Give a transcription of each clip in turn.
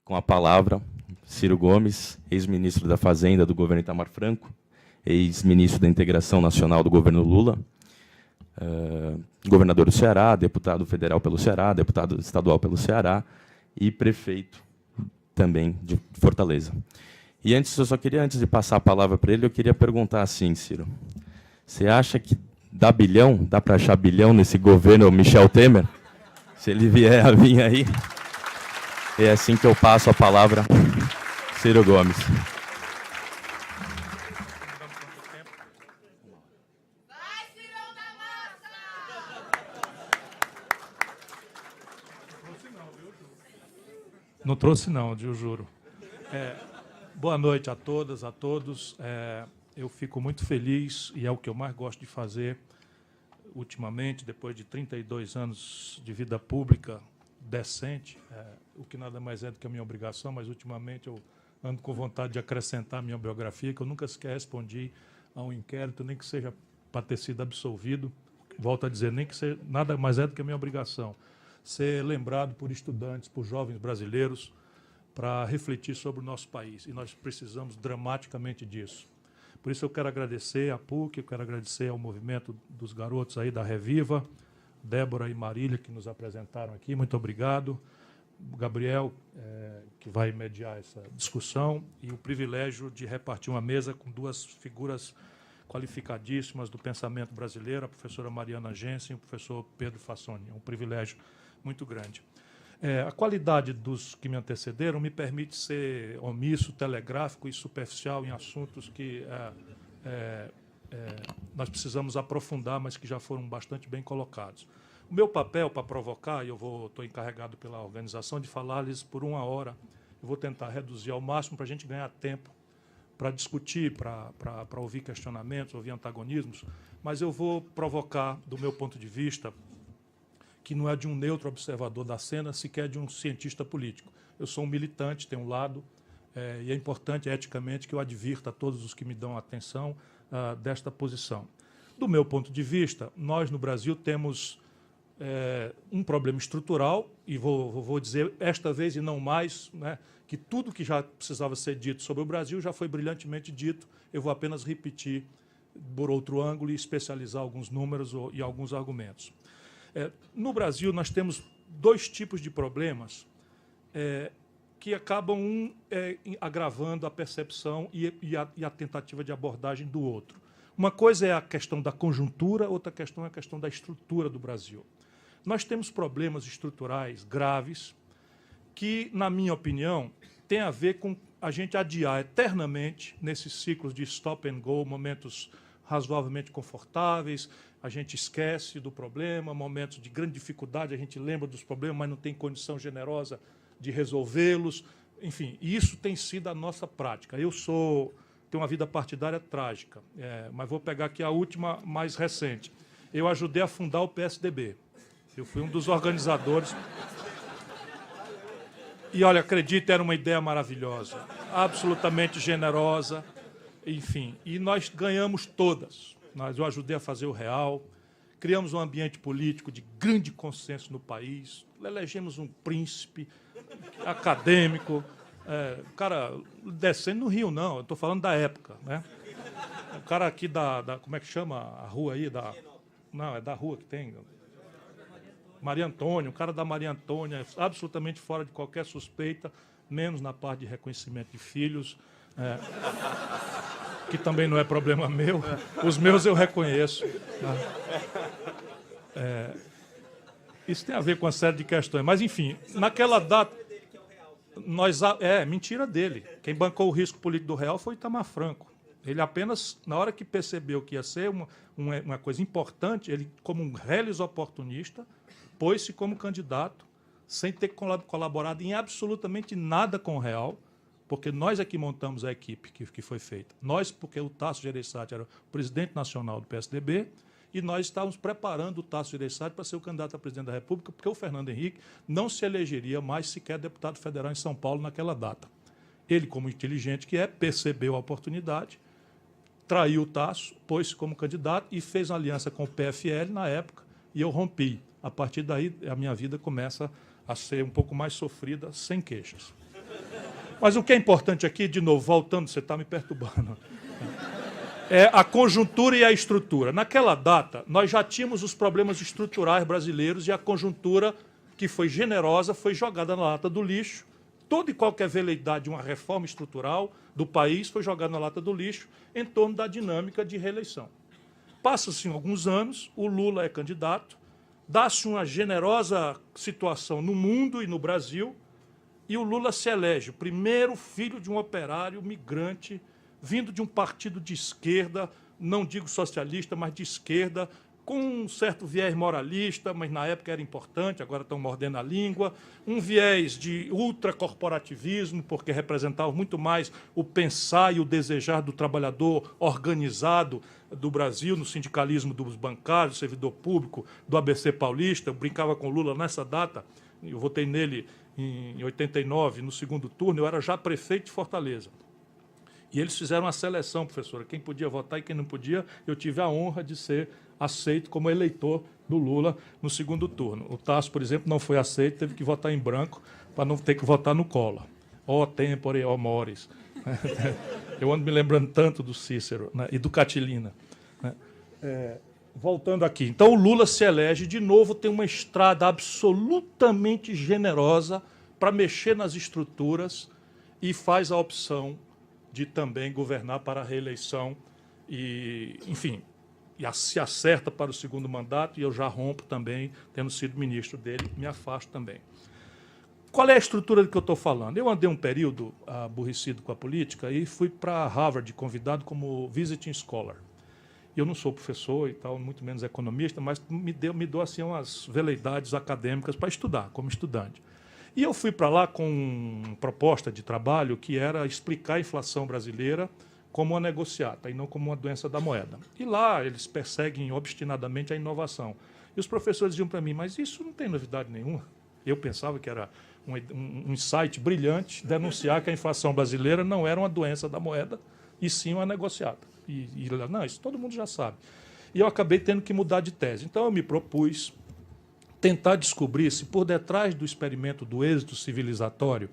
com a palavra Ciro Gomes, ex-ministro da Fazenda do governo Itamar Franco, ex-ministro da Integração Nacional do governo Lula, governador do Ceará, deputado federal pelo Ceará, deputado estadual pelo Ceará e prefeito também de Fortaleza. E antes de passar a palavra para ele, eu queria perguntar assim, Ciro, você acha que dá para achar bilhão nesse governo Michel Temer? Se ele vier a vir aí, é assim que eu passo a palavra, Ciro Gomes. Não trouxe não, eu juro. Boa noite a todas, a todos. Eu fico muito feliz, e é o que eu mais gosto de fazer ultimamente, depois de 32 anos de vida pública decente, o que nada mais é do que a minha obrigação, mas ultimamente eu ando com vontade de acrescentar a minha biografia, que eu nunca sequer respondi a um inquérito, nem que seja para ter sido absolvido. Volto a dizer, nem que seja, nada mais é do que a minha obrigação. Ser lembrado por estudantes, por jovens brasileiros, para refletir sobre o nosso país. E nós precisamos dramaticamente disso. Por isso eu quero agradecer à PUC, eu quero agradecer ao movimento dos garotos aí da Reviva, Débora e Marília, que nos apresentaram aqui. Muito obrigado. O Gabriel, que vai mediar essa discussão, e o privilégio de repartir uma mesa com duas figuras qualificadíssimas do pensamento brasileiro, a professora Mariana Gensen e o professor Pedro Fassoni. É um privilégio muito grande. A qualidade dos que me antecederam me permite ser omisso, telegráfico e superficial em assuntos que nós precisamos aprofundar, mas que já foram bastante bem colocados. O meu papel para provocar, e eu estou encarregado pela organização de falar-lhes por 1 hora, eu vou tentar reduzir ao máximo para a gente ganhar tempo para discutir, para ouvir questionamentos, ouvir antagonismos, mas eu vou provocar, do meu ponto de vista, que não é de um neutro observador da cena, sequer de um cientista político. Eu sou um militante, tenho um lado, e é importante, eticamente, que eu advirta a todos os que me dão atenção desta posição. Do meu ponto de vista, nós, no Brasil, temos um problema estrutural, e vou dizer esta vez e não mais, né, que tudo que já precisava ser dito sobre o Brasil já foi brilhantemente dito. Eu vou apenas repetir por outro ângulo e especializar alguns números e alguns argumentos. No Brasil, nós temos 2 tipos de problemas que acabam agravando a percepção e a tentativa de abordagem do outro. Uma coisa é a questão da conjuntura, outra questão é a questão da estrutura do Brasil. Nós temos problemas estruturais graves que, na minha opinião, têm a ver com a gente adiar eternamente, nesses ciclos de stop and go, momentos razoavelmente confortáveis, a gente esquece do problema, momentos de grande dificuldade, a gente lembra dos problemas, mas não tem condição generosa de resolvê-los. Enfim, isso tem sido a nossa prática. Eu tenho uma vida partidária trágica, mas vou pegar aqui a última, mais recente. Eu ajudei a fundar o PSDB. Eu fui um dos organizadores. E, olha, acredite, era uma ideia maravilhosa, absolutamente generosa, enfim. E nós ganhamos todas. Eu ajudei a fazer o Real, criamos um ambiente político de grande consenso no país, elegemos um príncipe acadêmico, o cara descendo no Rio, não, eu estou falando da época, né? O cara aqui como é que chama a rua aí? Não, é da rua que tem... Maria Antônia, o cara da Maria Antônia, absolutamente fora de qualquer suspeita, menos na parte de reconhecimento de filhos, que também não é problema meu. Os meus eu reconheço. Isso tem a ver com uma série de questões. Mas, enfim, naquela data... mentira dele. Quem bancou o risco político do Real foi Itamar Franco. Ele apenas, na hora que percebeu que ia ser uma coisa importante, ele, como um reles oportunista, pôs-se como candidato, sem ter colaborado em absolutamente nada com o Real, porque nós é que montamos a equipe que foi feita. Nós, porque o Tasso Gereissati era o presidente nacional do PSDB, e nós estávamos preparando o Tasso Gereissati para ser o candidato a presidente da República, porque o Fernando Henrique não se elegeria mais sequer deputado federal em São Paulo naquela data. Ele, como inteligente que é, percebeu a oportunidade, traiu o Tasso, pôs-se como candidato e fez uma aliança com o PFL na época, e eu rompi. A partir daí, a minha vida começa a ser um pouco mais sofrida, sem queixas. Mas o que é importante aqui, de novo, voltando, você está me perturbando, é a conjuntura e a estrutura. Naquela data, nós já tínhamos os problemas estruturais brasileiros e a conjuntura, que foi generosa, foi jogada na lata do lixo. Toda e qualquer veleidade de uma reforma estrutural do país foi jogada na lata do lixo em torno da dinâmica de reeleição. Passa-se alguns anos, o Lula é candidato, dá-se uma generosa situação no mundo e no Brasil, e o Lula se elege o primeiro filho de um operário migrante, vindo de um partido de esquerda, não digo socialista, mas de esquerda, com um certo viés moralista, mas na época era importante, agora estão mordendo a língua, um viés de ultracorporativismo, porque representava muito mais o pensar e o desejar do trabalhador organizado do Brasil, no sindicalismo dos bancários, do servidor público, do ABC Paulista. Eu brincava com o Lula nessa data, eu votei nele em 89, no segundo turno, eu era já prefeito de Fortaleza. E eles fizeram uma seleção, professora, quem podia votar e quem não podia. Eu tive a honra de ser aceito como eleitor do Lula no segundo turno. O Tasso, por exemplo, não foi aceito, teve que votar em branco para não ter que votar no Collor. Ó tempore, ó mores. Eu ando me lembrando tanto do Cícero, né, e do Catilina. Né. Voltando aqui. Então, o Lula se elege, de novo, tem uma estrada absolutamente generosa para mexer nas estruturas e faz a opção de também governar para a reeleição e, enfim, se acerta para o segundo mandato, e eu já rompo também, tendo sido ministro dele, me afasto também. Qual é a estrutura do que eu estou falando? Eu andei um período aborrecido com a política e fui para Harvard, convidado como visiting scholar. Eu não sou professor e tal, muito menos economista, mas me deu assim, umas veleidades acadêmicas para estudar, como estudante. E eu fui para lá com uma proposta de trabalho que era explicar a inflação brasileira como uma negociata e não como uma doença da moeda. E lá eles perseguem obstinadamente a inovação. E os professores diziam para mim, mas isso não tem novidade nenhuma. Eu pensava que era um insight brilhante denunciar que a inflação brasileira não era uma doença da moeda, e sim uma negociata. E não, isso todo mundo já sabe. E eu acabei tendo que mudar de tese. Então eu me propus tentar descobrir se por detrás do experimento do êxito civilizatório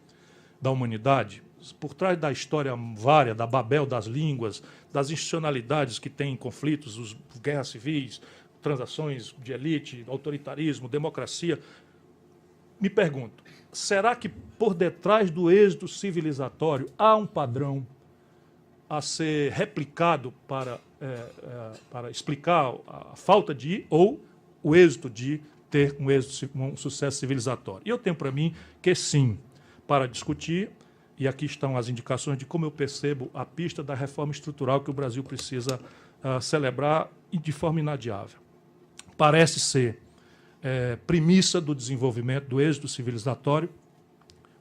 da humanidade, por trás da história vária, da Babel das línguas, das institucionalidades que têm conflitos, as guerras civis, transações de elite, autoritarismo, democracia, me pergunto, será que por detrás do êxito civilizatório há um padrão a ser replicado para explicar a falta de, ou o êxito de ter um sucesso civilizatório? E eu tenho para mim que sim, para discutir, e aqui estão as indicações de como eu percebo a pista da reforma estrutural que o Brasil precisa celebrar de forma inadiável. Parece ser premissa do desenvolvimento do êxito civilizatório,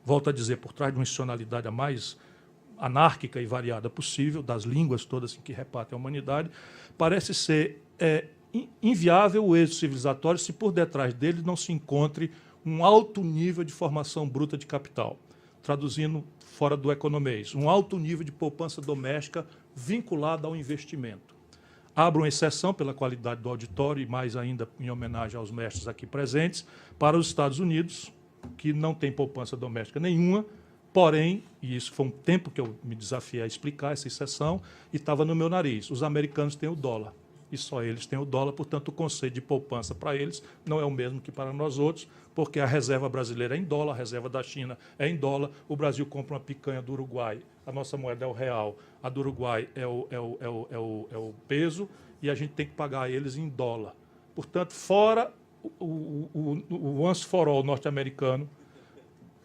volto a dizer, por trás de uma institucionalidade a mais anárquica e variada possível, das línguas todas que repartem a humanidade, parece ser inviável o êxito civilizatório se por detrás dele não se encontre um alto nível de formação bruta de capital, traduzindo fora do economês, um alto nível de poupança doméstica vinculada ao investimento. Abro uma exceção pela qualidade do auditório e mais ainda em homenagem aos mestres aqui presentes, para os Estados Unidos, que não tem poupança doméstica nenhuma, porém, e isso foi um tempo que eu me desafiei a explicar essa exceção, e estava no meu nariz, os americanos têm o dólar, e só eles têm o dólar, portanto, o conceito de poupança para eles não é o mesmo que para nós outros, porque a reserva brasileira é em dólar, a reserva da China é em dólar, o Brasil compra uma picanha do Uruguai, a nossa moeda é o real, a do Uruguai é o peso, e a gente tem que pagar a eles em dólar. Portanto, fora o once for all norte-americano,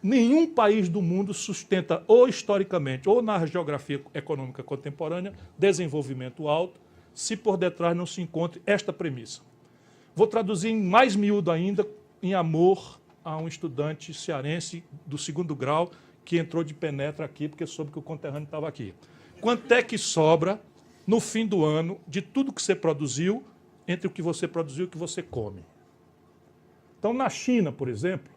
nenhum país do mundo sustenta, ou historicamente, ou na geografia econômica contemporânea, desenvolvimento alto, se por detrás não se encontre esta premissa. Vou traduzir em mais miúdo ainda, em amor a um estudante cearense do segundo grau que entrou de penetra aqui porque soube que o conterrâneo estava aqui. Quanto é que sobra no fim do ano de tudo que você produziu entre o que você produziu e o que você come? Então, na China, por exemplo,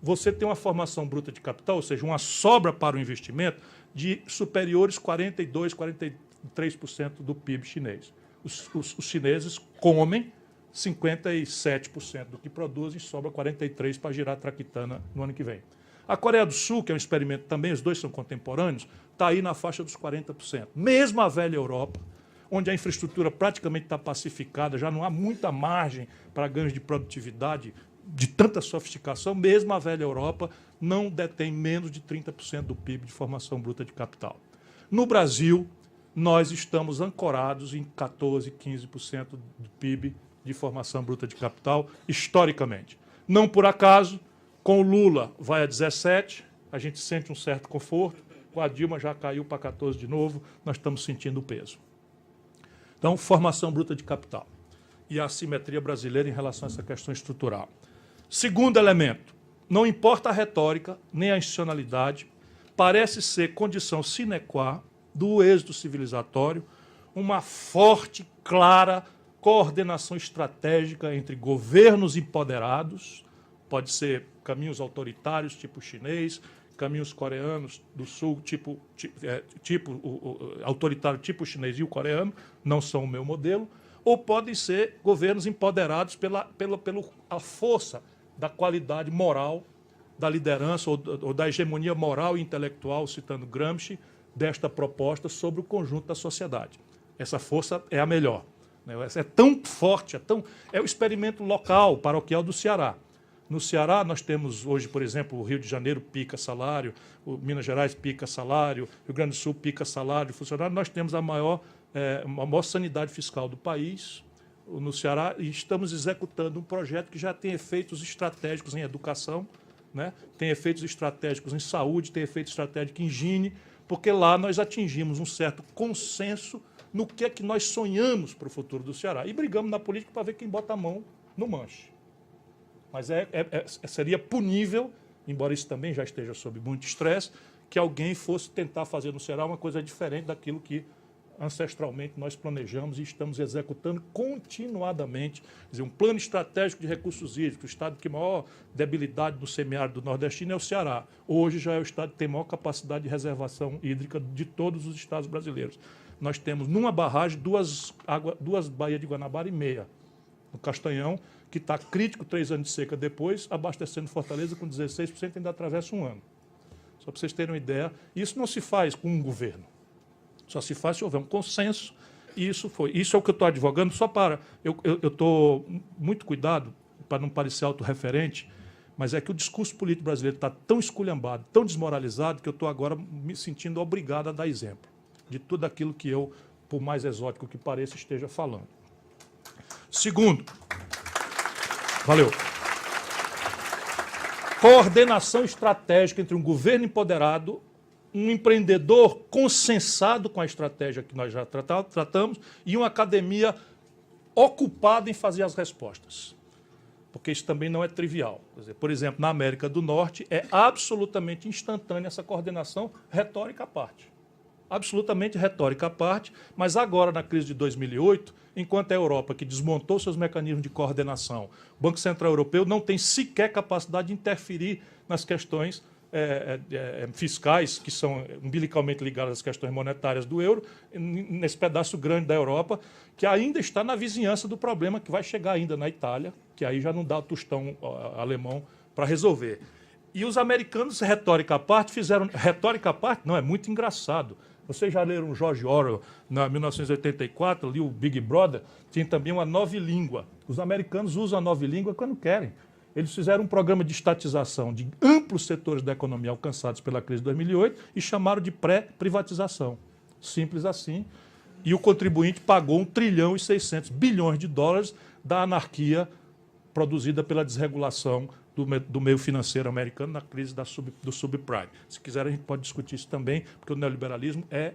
você tem uma formação bruta de capital, ou seja, uma sobra para o investimento de superiores 42%, 43% do PIB chinês. Os chineses comem 57% do que produzem e sobra 43% para girar a traquitana no ano que vem. A Coreia do Sul, que é um experimento também, os dois são contemporâneos, está aí na faixa dos 40%. Mesmo a velha Europa, onde a infraestrutura praticamente está pacificada, já não há muita margem para ganhos de produtividade de tanta sofisticação, mesmo a velha Europa não detém menos de 30% do PIB de formação bruta de capital. No Brasil, nós estamos ancorados em 14%, 15% do PIB de formação bruta de capital, historicamente. Não por acaso, com o Lula vai a 17%, a gente sente um certo conforto, com a Dilma já caiu para 14% de novo, nós estamos sentindo o peso. Então, formação bruta de capital e a assimetria brasileira em relação a essa questão estrutural. Segundo elemento, não importa a retórica nem a institucionalidade, parece ser condição sine qua do êxito civilizatório uma forte, clara coordenação estratégica entre governos empoderados, pode ser caminhos autoritários tipo chinês, caminhos coreanos do sul autoritário tipo chinês e o coreano, não são o meu modelo, ou podem ser governos empoderados pela força da qualidade moral da liderança ou da hegemonia moral e intelectual, citando Gramsci, desta proposta sobre o conjunto da sociedade. Essa força é a melhor. É tão forte, é o experimento local, paroquial do Ceará. No Ceará, nós temos hoje, por exemplo, o Rio de Janeiro pica salário, o Minas Gerais pica salário, Rio Grande do Sul pica salário de funcionário. Nós temos a maior sanidade fiscal do país no Ceará e estamos executando um projeto que já tem efeitos estratégicos em educação, né? Tem efeitos estratégicos em saúde, tem efeito estratégico em higiene, porque lá nós atingimos um certo consenso no que é que nós sonhamos para o futuro do Ceará. E brigamos na política para ver quem bota a mão no manche. Mas seria punível, embora isso também já esteja sob muito estresse, que alguém fosse tentar fazer no Ceará uma coisa diferente daquilo que ancestralmente nós planejamos e estamos executando continuadamente. Quer dizer, um plano estratégico de recursos hídricos, o estado que maior debilidade do semiárido nordestino é o Ceará. Hoje já é o estado que tem maior capacidade de reservação hídrica de todos os estados brasileiros. Nós temos, numa barragem, duas baías de Guanabara e meia. No Castanhão, que está crítico 3 anos de seca depois, abastecendo Fortaleza com 16%, ainda atravessa um ano. Só para vocês terem uma ideia, isso não se faz com um governo. Só se faz se houver um consenso, e isso foi. Isso é o que eu estou advogando, só para... Eu estou muito cuidado, para não parecer autorreferente, mas é que o discurso político brasileiro está tão esculhambado, tão desmoralizado, que eu estou agora me sentindo obrigado a dar exemplo de tudo aquilo que eu, por mais exótico que pareça, esteja falando. Segundo, valeu. Coordenação estratégica entre um governo empoderado, um empreendedor consensado com a estratégia que nós já tratamos e uma academia ocupada em fazer as respostas. Porque isso também não é trivial. Quer dizer, por exemplo, na América do Norte é absolutamente instantânea essa coordenação, retórica à parte. Absolutamente retórica à parte, mas agora, na crise de 2008, enquanto a Europa, que desmontou seus mecanismos de coordenação, o Banco Central Europeu não tem sequer capacidade de interferir nas questões fiscais, que são umbilicalmente ligadas às questões monetárias do euro, nesse pedaço grande da Europa, que ainda está na vizinhança do problema, que vai chegar ainda na Itália, que aí já não dá o tostão alemão para resolver. E os americanos, retórica à parte, fizeram... Retórica à parte? Não, é muito engraçado. Vocês já leram George Orwell, em 1984, ali o Big Brother, tinha também uma nova língua. Os americanos usam a nova língua quando querem. Eles fizeram um programa de estatização de amplos setores da economia alcançados pela crise de 2008 e chamaram de pré-privatização. Simples assim. E o contribuinte pagou 1 trilhão e 600 bilhões de dólares da anarquia produzida pela desregulação do meio financeiro americano na crise do subprime. Se quiser, a gente pode discutir isso também, porque o neoliberalismo é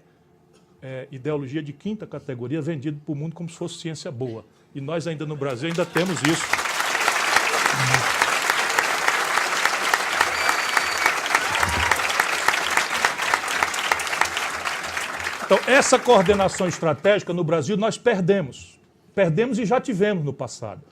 ideologia de 5ª categoria, vendido para o mundo como se fosse ciência boa. E nós ainda no Brasil ainda temos isso. Então, essa coordenação estratégica no Brasil nós perdemos. Perdemos e já tivemos no passado.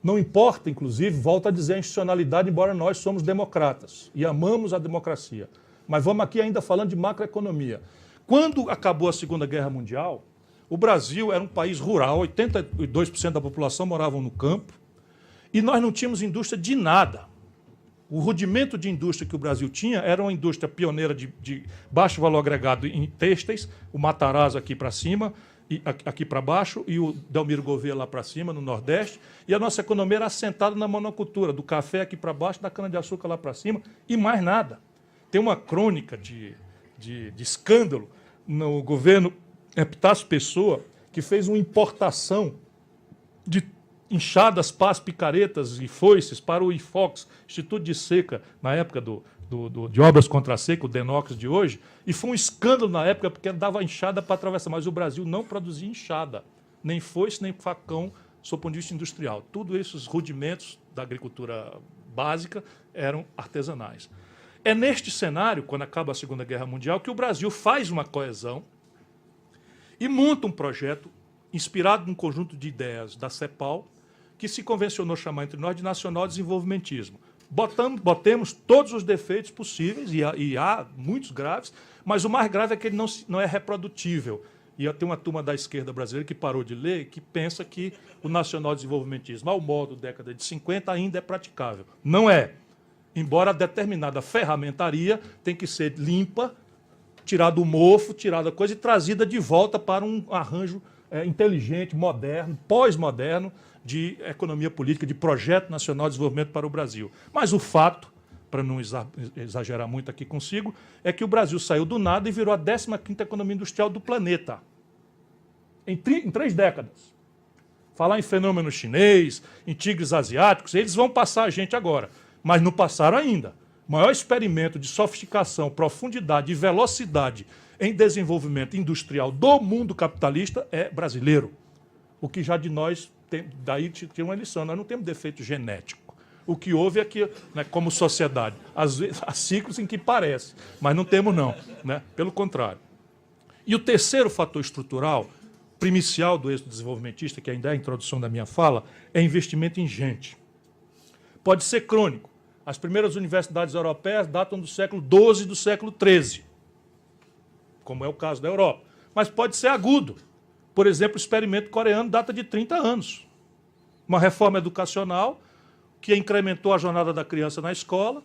Não importa, inclusive, volto a dizer a institucionalidade, embora nós somos democratas e amamos a democracia. Mas vamos aqui ainda falando de macroeconomia. Quando acabou a Segunda Guerra Mundial, o Brasil era um país rural, 82% da população moravam no campo, e nós não tínhamos indústria de nada. O rudimento de indústria que o Brasil tinha era uma indústria pioneira de baixo valor agregado em têxteis, o Matarazzo aqui para cima, e aqui para baixo, e o Delmiro Gouveia lá para cima, no Nordeste, e a nossa economia era assentada na monocultura, do café aqui para baixo, da cana-de-açúcar lá para cima, e mais nada. Tem uma crônica de escândalo no governo Epitácio Pessoa, que fez uma importação de enxadas, pás, picaretas e foices para o IFOX, Instituto de Seca, na época de obras contra a seca, o DENOX de hoje, e foi um escândalo na época porque dava enxada para atravessar, mas o Brasil não produzia enxada, nem foice, nem facão, sob o ponto de vista industrial. Tudo esses rudimentos da agricultura básica eram artesanais. É neste cenário, quando acaba a Segunda Guerra Mundial, que o Brasil faz uma coesão e monta um projeto inspirado num conjunto de ideias da CEPAL, que se convencionou chamar entre nós de nacional desenvolvimentismo. Botemos todos os defeitos possíveis, e há muitos graves, mas o mais grave é que ele não é reprodutível. E tem uma turma da esquerda brasileira que parou de ler, que pensa que o nacional desenvolvimentismo, ao modo década de 50, ainda é praticável. Não é. Embora determinada ferramentaria tem que ser limpa, tirada o mofo, tirada a coisa e trazida de volta para um arranjo inteligente, moderno, pós-moderno, de economia política, de projeto nacional de desenvolvimento para o Brasil. Mas o fato, para não exagerar muito aqui consigo, é que o Brasil saiu do nada e virou a 15ª economia industrial do planeta. Em 3 décadas. Falar em fenômeno chinês, em tigres asiáticos, eles vão passar a gente agora, mas não passaram ainda. O maior experimento de sofisticação, profundidade e velocidade em desenvolvimento industrial do mundo capitalista é brasileiro. O que já de nós, daí tem uma lição, nós não temos defeito genético. O que houve é que, né, como sociedade, às vezes há ciclos em que parece, mas não temos não, né? Pelo contrário. E o terceiro fator estrutural, primicial do êxito desenvolvimentista, que ainda é a introdução da minha fala, é investimento em gente. Pode ser crônico. As primeiras universidades europeias datam do século XII e do século XIII, como é o caso da Europa. Mas pode ser agudo. Por exemplo, o experimento coreano data de 30 anos. Uma reforma educacional que incrementou a jornada da criança na escola,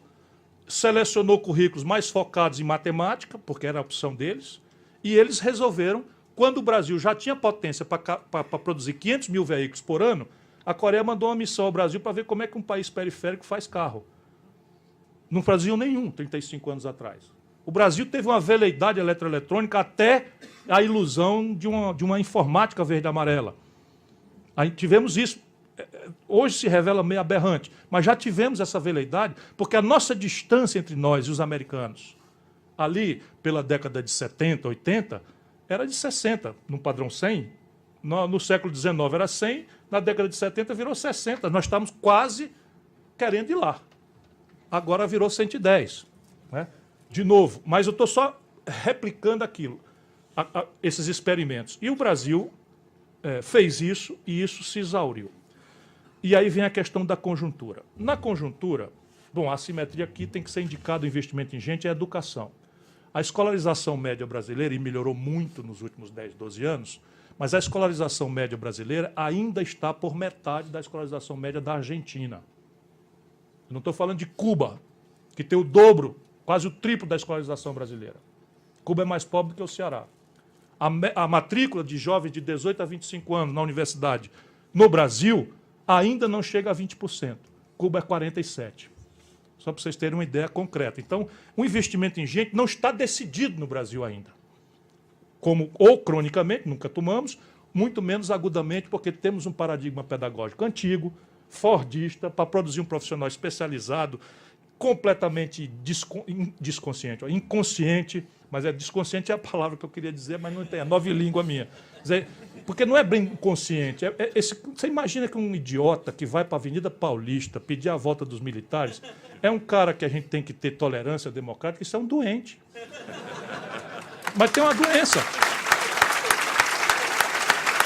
selecionou currículos mais focados em matemática, porque era a opção deles, e eles resolveram, quando o Brasil já tinha potência para produzir 500 mil veículos por ano, a Coreia mandou uma missão ao Brasil para ver como é que um país periférico faz carro. Não faziam nenhum 35 anos atrás. O Brasil teve uma veleidade eletroeletrônica até a ilusão de uma informática verde-amarela. Aí tivemos isso. Hoje se revela meio aberrante, mas já tivemos essa veleidade, porque a nossa distância entre nós e os americanos, ali pela década de 70, 80, era de 60, no padrão 100. No século XIX era 100, na década de 70 virou 60. Nós estamos quase querendo ir lá. Agora virou 110. Né? De novo, mas eu estou só replicando aquilo, esses experimentos. E o Brasil fez isso e isso se exauriu. E aí vem a questão da conjuntura. Na conjuntura, bom, a assimetria aqui tem que ser indicado o investimento em gente e a educação. A escolarização média brasileira, e melhorou muito nos últimos 10, 12 anos, mas a escolarização média brasileira ainda está por metade da escolarização média da Argentina. Eu não estou falando de Cuba, que tem o dobro, quase o triplo da escolarização brasileira. Cuba é mais pobre do que o Ceará. A matrícula de jovens de 18 a 25 anos na universidade no Brasil ainda não chega a 20%. Cuba é 47%. Só para vocês terem uma ideia concreta. Então, o investimento em gente não está decidido no Brasil ainda. Ou cronicamente, nunca tomamos, muito menos agudamente, porque temos um paradigma pedagógico antigo, fordista, para produzir um profissional especializado, completamente inconsciente, mas desconsciente é a palavra que eu queria dizer, mas não tem, é nova língua minha. Porque não é bem inconsciente. Você imagina que um idiota que vai para a Avenida Paulista pedir a volta dos militares é um cara que a gente tem que ter tolerância democrática, isso é um doente. Mas tem uma doença.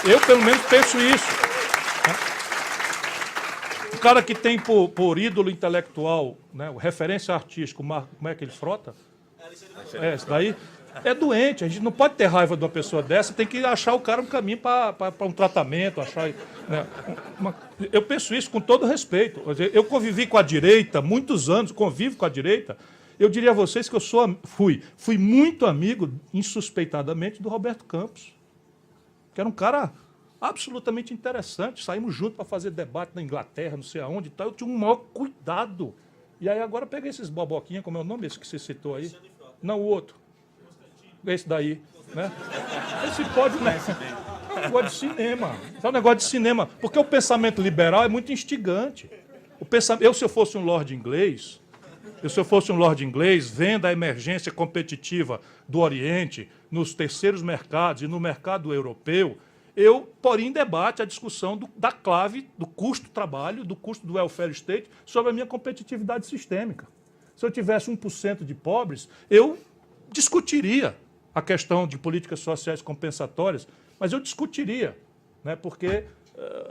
Eu, pelo menos, penso isso. O cara que tem por ídolo intelectual, né, referência artística, como é que ele frota? Esse daí. É doente, a gente não pode ter raiva de uma pessoa dessa, tem que achar o cara um caminho para um tratamento, achar, né, eu penso isso com todo respeito. Eu convivi com a direita muitos anos, convivo com a direita. Eu diria a vocês que eu fui muito amigo, insuspeitadamente, do Roberto Campos, que era um cara absolutamente interessante. Saímos juntos para fazer debate na Inglaterra, não sei aonde e tal. Eu tinha um maior cuidado. E aí agora peguei esses boboquinhas, como é o nome esse que você citou aí? Não, o outro. Esse daí, né? Esse pode, né? É um negócio de cinema. É um negócio de cinema. Porque o pensamento liberal é muito instigante. Se eu fosse um lord inglês, vendo a emergência competitiva do Oriente, nos terceiros mercados e no mercado europeu, eu poria em debate a discussão da clave do custo do trabalho, do custo do welfare state, sobre a minha competitividade sistêmica. Se eu tivesse 1% de pobres, eu discutiria a questão de políticas sociais compensatórias, mas eu discutiria, né, porque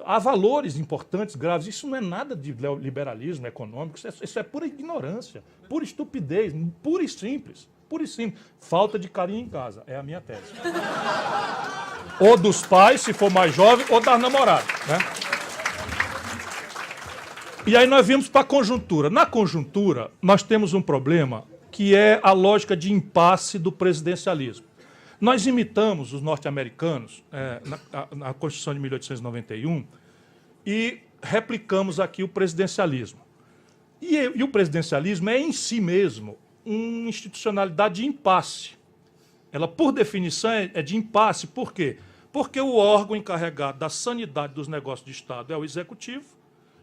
há valores importantes, graves. Isso não é nada de liberalismo econômico, isso é pura ignorância, pura estupidez, pura e simples. Pura e simples. Falta de carinho em casa, é a minha tese. Ou dos pais, se for mais jovem, ou das namoradas, né? E aí nós vimos para a conjuntura. Na conjuntura, nós temos um problema que é a lógica de impasse do presidencialismo. Nós imitamos os norte-americanos na Constituição de 1891 e replicamos aqui o presidencialismo. E o presidencialismo é, em si mesmo, uma institucionalidade de impasse. Ela, por definição, é de impasse. Por quê? Porque o órgão encarregado da sanidade dos negócios de Estado é o Executivo,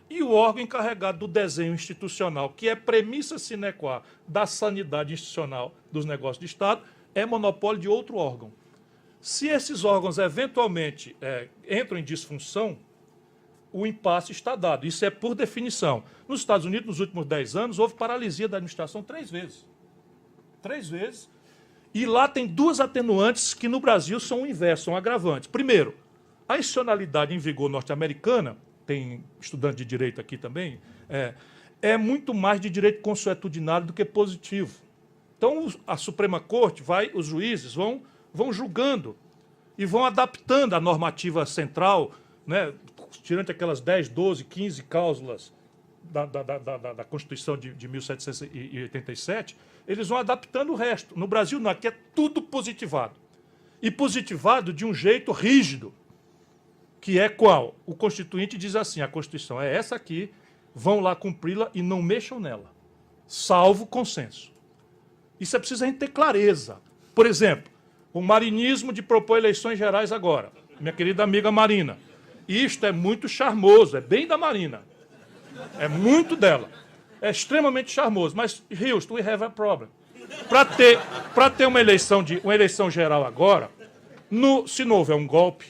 e o órgão encarregado do desenho institucional, que é premissa sine qua da sanidade institucional dos negócios de Estado, é monopólio de outro órgão. Se esses órgãos, eventualmente, entram em disfunção, o impasse está dado. Isso é por definição. Nos Estados Unidos, nos últimos 10 anos, houve paralisia da administração 3 vezes. 3 vezes. E lá tem 2 atenuantes que no Brasil são o inverso, são agravantes. Primeiro, a institucionalidade em vigor norte-americana, tem estudante de direito aqui também, é muito mais de direito consuetudinário do que positivo. Então, a Suprema Corte, os juízes vão julgando e vão adaptando a normativa central, né, tirando aquelas 10, 12, 15 cláusulas da Constituição de 1787, eles vão adaptando o resto. No Brasil, não, aqui é tudo positivado. E positivado de um jeito rígido, que é qual? O Constituinte diz assim, a Constituição é essa aqui, vão lá cumpri-la e não mexam nela, salvo consenso. Isso é preciso a gente ter clareza. Por exemplo, o marinismo de propor eleições gerais agora. Minha querida amiga Marina. Isto é muito charmoso, é bem da Marina. É muito dela. É extremamente charmoso. Mas, Houston, we have a problem. Para ter uma eleição geral agora, se não houver um golpe,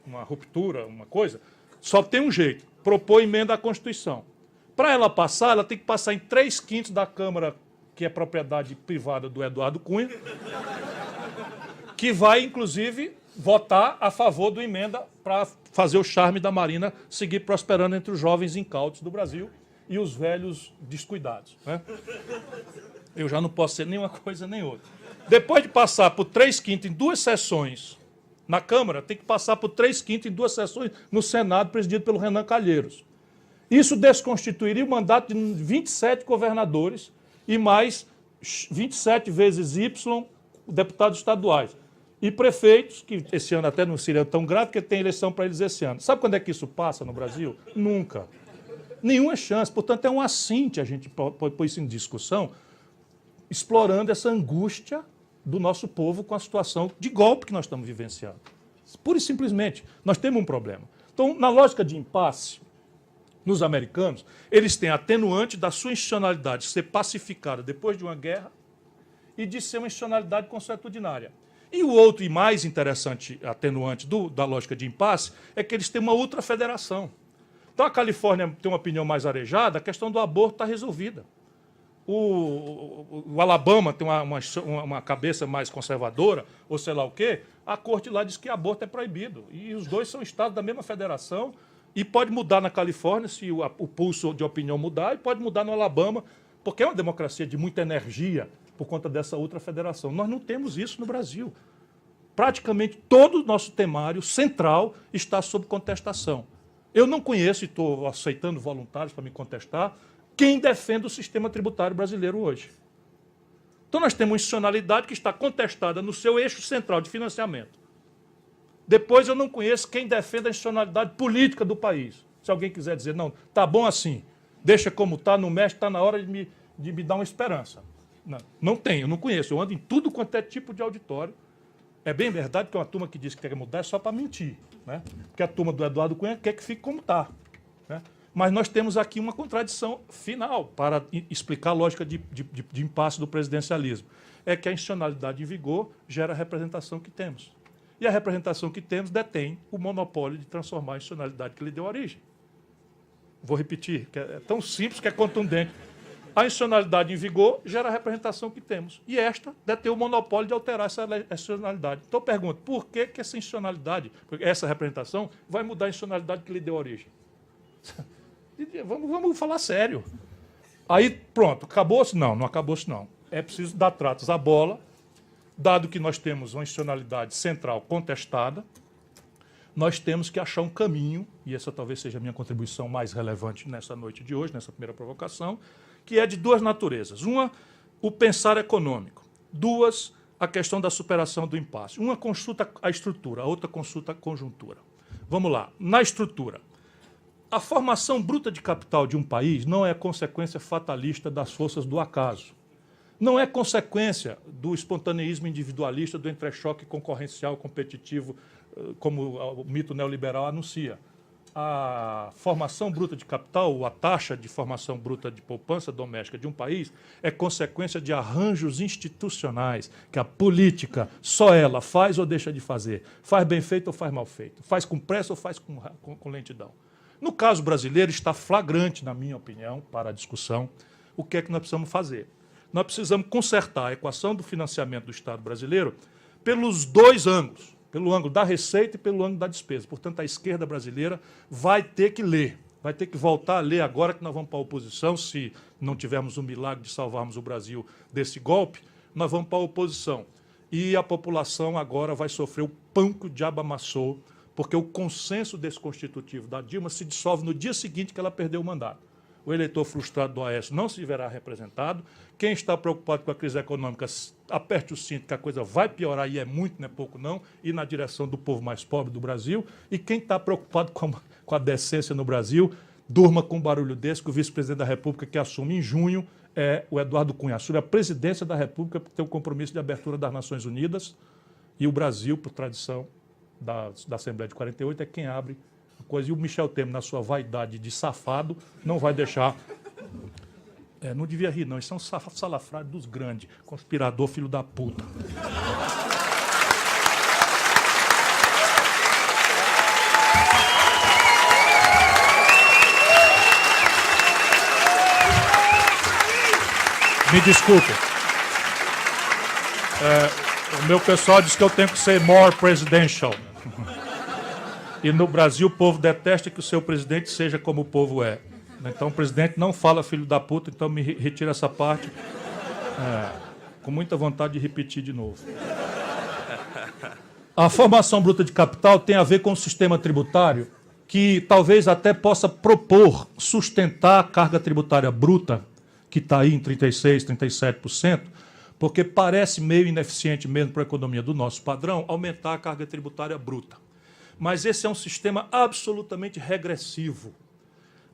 uma ruptura, uma coisa, só tem um jeito, propor emenda à Constituição. Para ela passar, ela tem que passar em 3/5 da Câmara, que é propriedade privada do Eduardo Cunha, que vai, inclusive, votar a favor do emenda para fazer o charme da Marina seguir prosperando entre os jovens incautos do Brasil e os velhos descuidados, né? Eu já não posso ser nem uma coisa nem outra. Depois de passar por 3/5 em 2 sessões na Câmara, tem que passar por 3/5 em 2 sessões no Senado, presidido pelo Renan Calheiros. Isso desconstituiria o mandato de 27 governadores e mais 27 vezes Y deputados estaduais. E prefeitos, que esse ano até não seria tão grave, porque tem eleição para eles esse ano. Sabe quando é que isso passa no Brasil? Nunca. Nenhuma chance. Portanto, é um assinte a gente pôr isso em discussão, explorando essa angústia do nosso povo com a situação de golpe que nós estamos vivenciando. Pura e simplesmente, nós temos um problema. Então, na lógica de impasse, nos americanos, eles têm a atenuante da sua institucionalidade ser pacificada depois de uma guerra e de ser uma institucionalidade consuetudinária. E o outro e mais interessante atenuante da lógica de impasse é que eles têm uma ultrafederação. Então a Califórnia tem uma opinião mais arejada, a questão do aborto está resolvida. O Alabama tem uma cabeça mais conservadora, ou sei lá o quê, a corte lá diz que aborto é proibido. E os dois são estados da mesma federação, e pode mudar na Califórnia se o pulso de opinião mudar, e pode mudar no Alabama, porque é uma democracia de muita energia, por conta dessa outra federação. Nós não temos isso no Brasil. Praticamente todo o nosso temário central está sob contestação. Eu não conheço, e estou aceitando voluntários para me contestar, quem defende o sistema tributário brasileiro hoje. Então nós temos uma institucionalidade que está contestada no seu eixo central de financiamento. Depois eu não conheço quem defende a institucionalidade política do país. Se alguém quiser dizer, não, tá bom assim, deixa como está, não mexe, está na hora de me dar uma esperança. Não tem, eu não conheço. Eu ando em tudo quanto é tipo de auditório. É bem verdade que é uma turma que diz que quer mudar é só para mentir, né? Porque a turma do Eduardo Cunha quer que fique como está, né? Mas nós temos aqui uma contradição final para explicar a lógica de impasse do presidencialismo. É que a institucionalidade em vigor gera a representação que temos. E a representação que temos detém o monopólio de transformar a institucionalidade que lhe deu origem. Vou repetir, que é tão simples que é contundente. A institucionalidade em vigor gera a representação que temos. E esta detém o monopólio de alterar essa institucionalidade. Então eu pergunto, por que essa institucionalidade, essa representação, vai mudar a institucionalidade que lhe deu origem? Vamos falar sério. Aí, pronto, acabou-se? Não, não acabou-se não. É preciso dar tratos à bola, dado que nós temos uma institucionalidade central contestada, nós temos que achar um caminho, e essa talvez seja a minha contribuição mais relevante nessa noite de hoje, nessa primeira provocação, que é de duas naturezas. Uma, o pensar econômico. Duas, a questão da superação do impasse. Uma consulta a estrutura, a outra consulta a conjuntura. Vamos lá. Na estrutura, a formação bruta de capital de um país não é consequência fatalista das forças do acaso. Não é consequência do espontaneísmo individualista, do entrechoque concorrencial competitivo, como o mito neoliberal anuncia. A formação bruta de capital, ou a taxa de formação bruta de poupança doméstica de um país, é consequência de arranjos institucionais que a política, só ela, faz ou deixa de fazer. Faz bem feito ou faz mal feito. Faz com pressa ou faz com lentidão. No caso brasileiro, está flagrante, na minha opinião, para a discussão, o que é que nós precisamos fazer. Nós precisamos consertar a equação do financiamento do Estado brasileiro pelos dois ângulos, pelo ângulo da receita e pelo ângulo da despesa. Portanto, a esquerda brasileira vai ter que ler, vai ter que voltar a ler agora que nós vamos para a oposição, se não tivermos o milagre de salvarmos o Brasil desse golpe, nós vamos para a oposição. E a população agora vai sofrer o pão que o diabo amassou, porque o consenso desconstitutivo da Dilma se dissolve no dia seguinte que ela perdeu o mandato. O eleitor frustrado do Aécio não se verá representado. Quem está preocupado com a crise econômica, aperte o cinto, que a coisa vai piorar, e é muito, não é pouco não, e na direção do povo mais pobre do Brasil. E quem está preocupado com a decência no Brasil, durma com um barulho desse, que o vice-presidente da República, que assume em junho, é o Eduardo Cunha. Assume a presidência da República, porque tem o compromisso de abertura das Nações Unidas, e o Brasil, por tradição da Assembleia de 48, é quem abre coisa. E o Michel Temer, na sua vaidade de safado, não vai deixar... não devia rir, não. Isso é um salafrário dos grandes. Conspirador, filho da puta. Me desculpe. O meu pessoal diz que eu tenho que ser more presidential. E no Brasil o povo detesta que o seu presidente seja como o povo é. Então o presidente não fala filho da puta, então me retira essa parte. Com muita vontade de repetir de novo. A formação bruta de capital tem a ver com o sistema tributário que talvez até possa propor sustentar a carga tributária bruta, que está aí em 36%, 37%, porque parece meio ineficiente mesmo para a economia do nosso padrão aumentar a carga tributária bruta. Mas esse é um sistema absolutamente regressivo.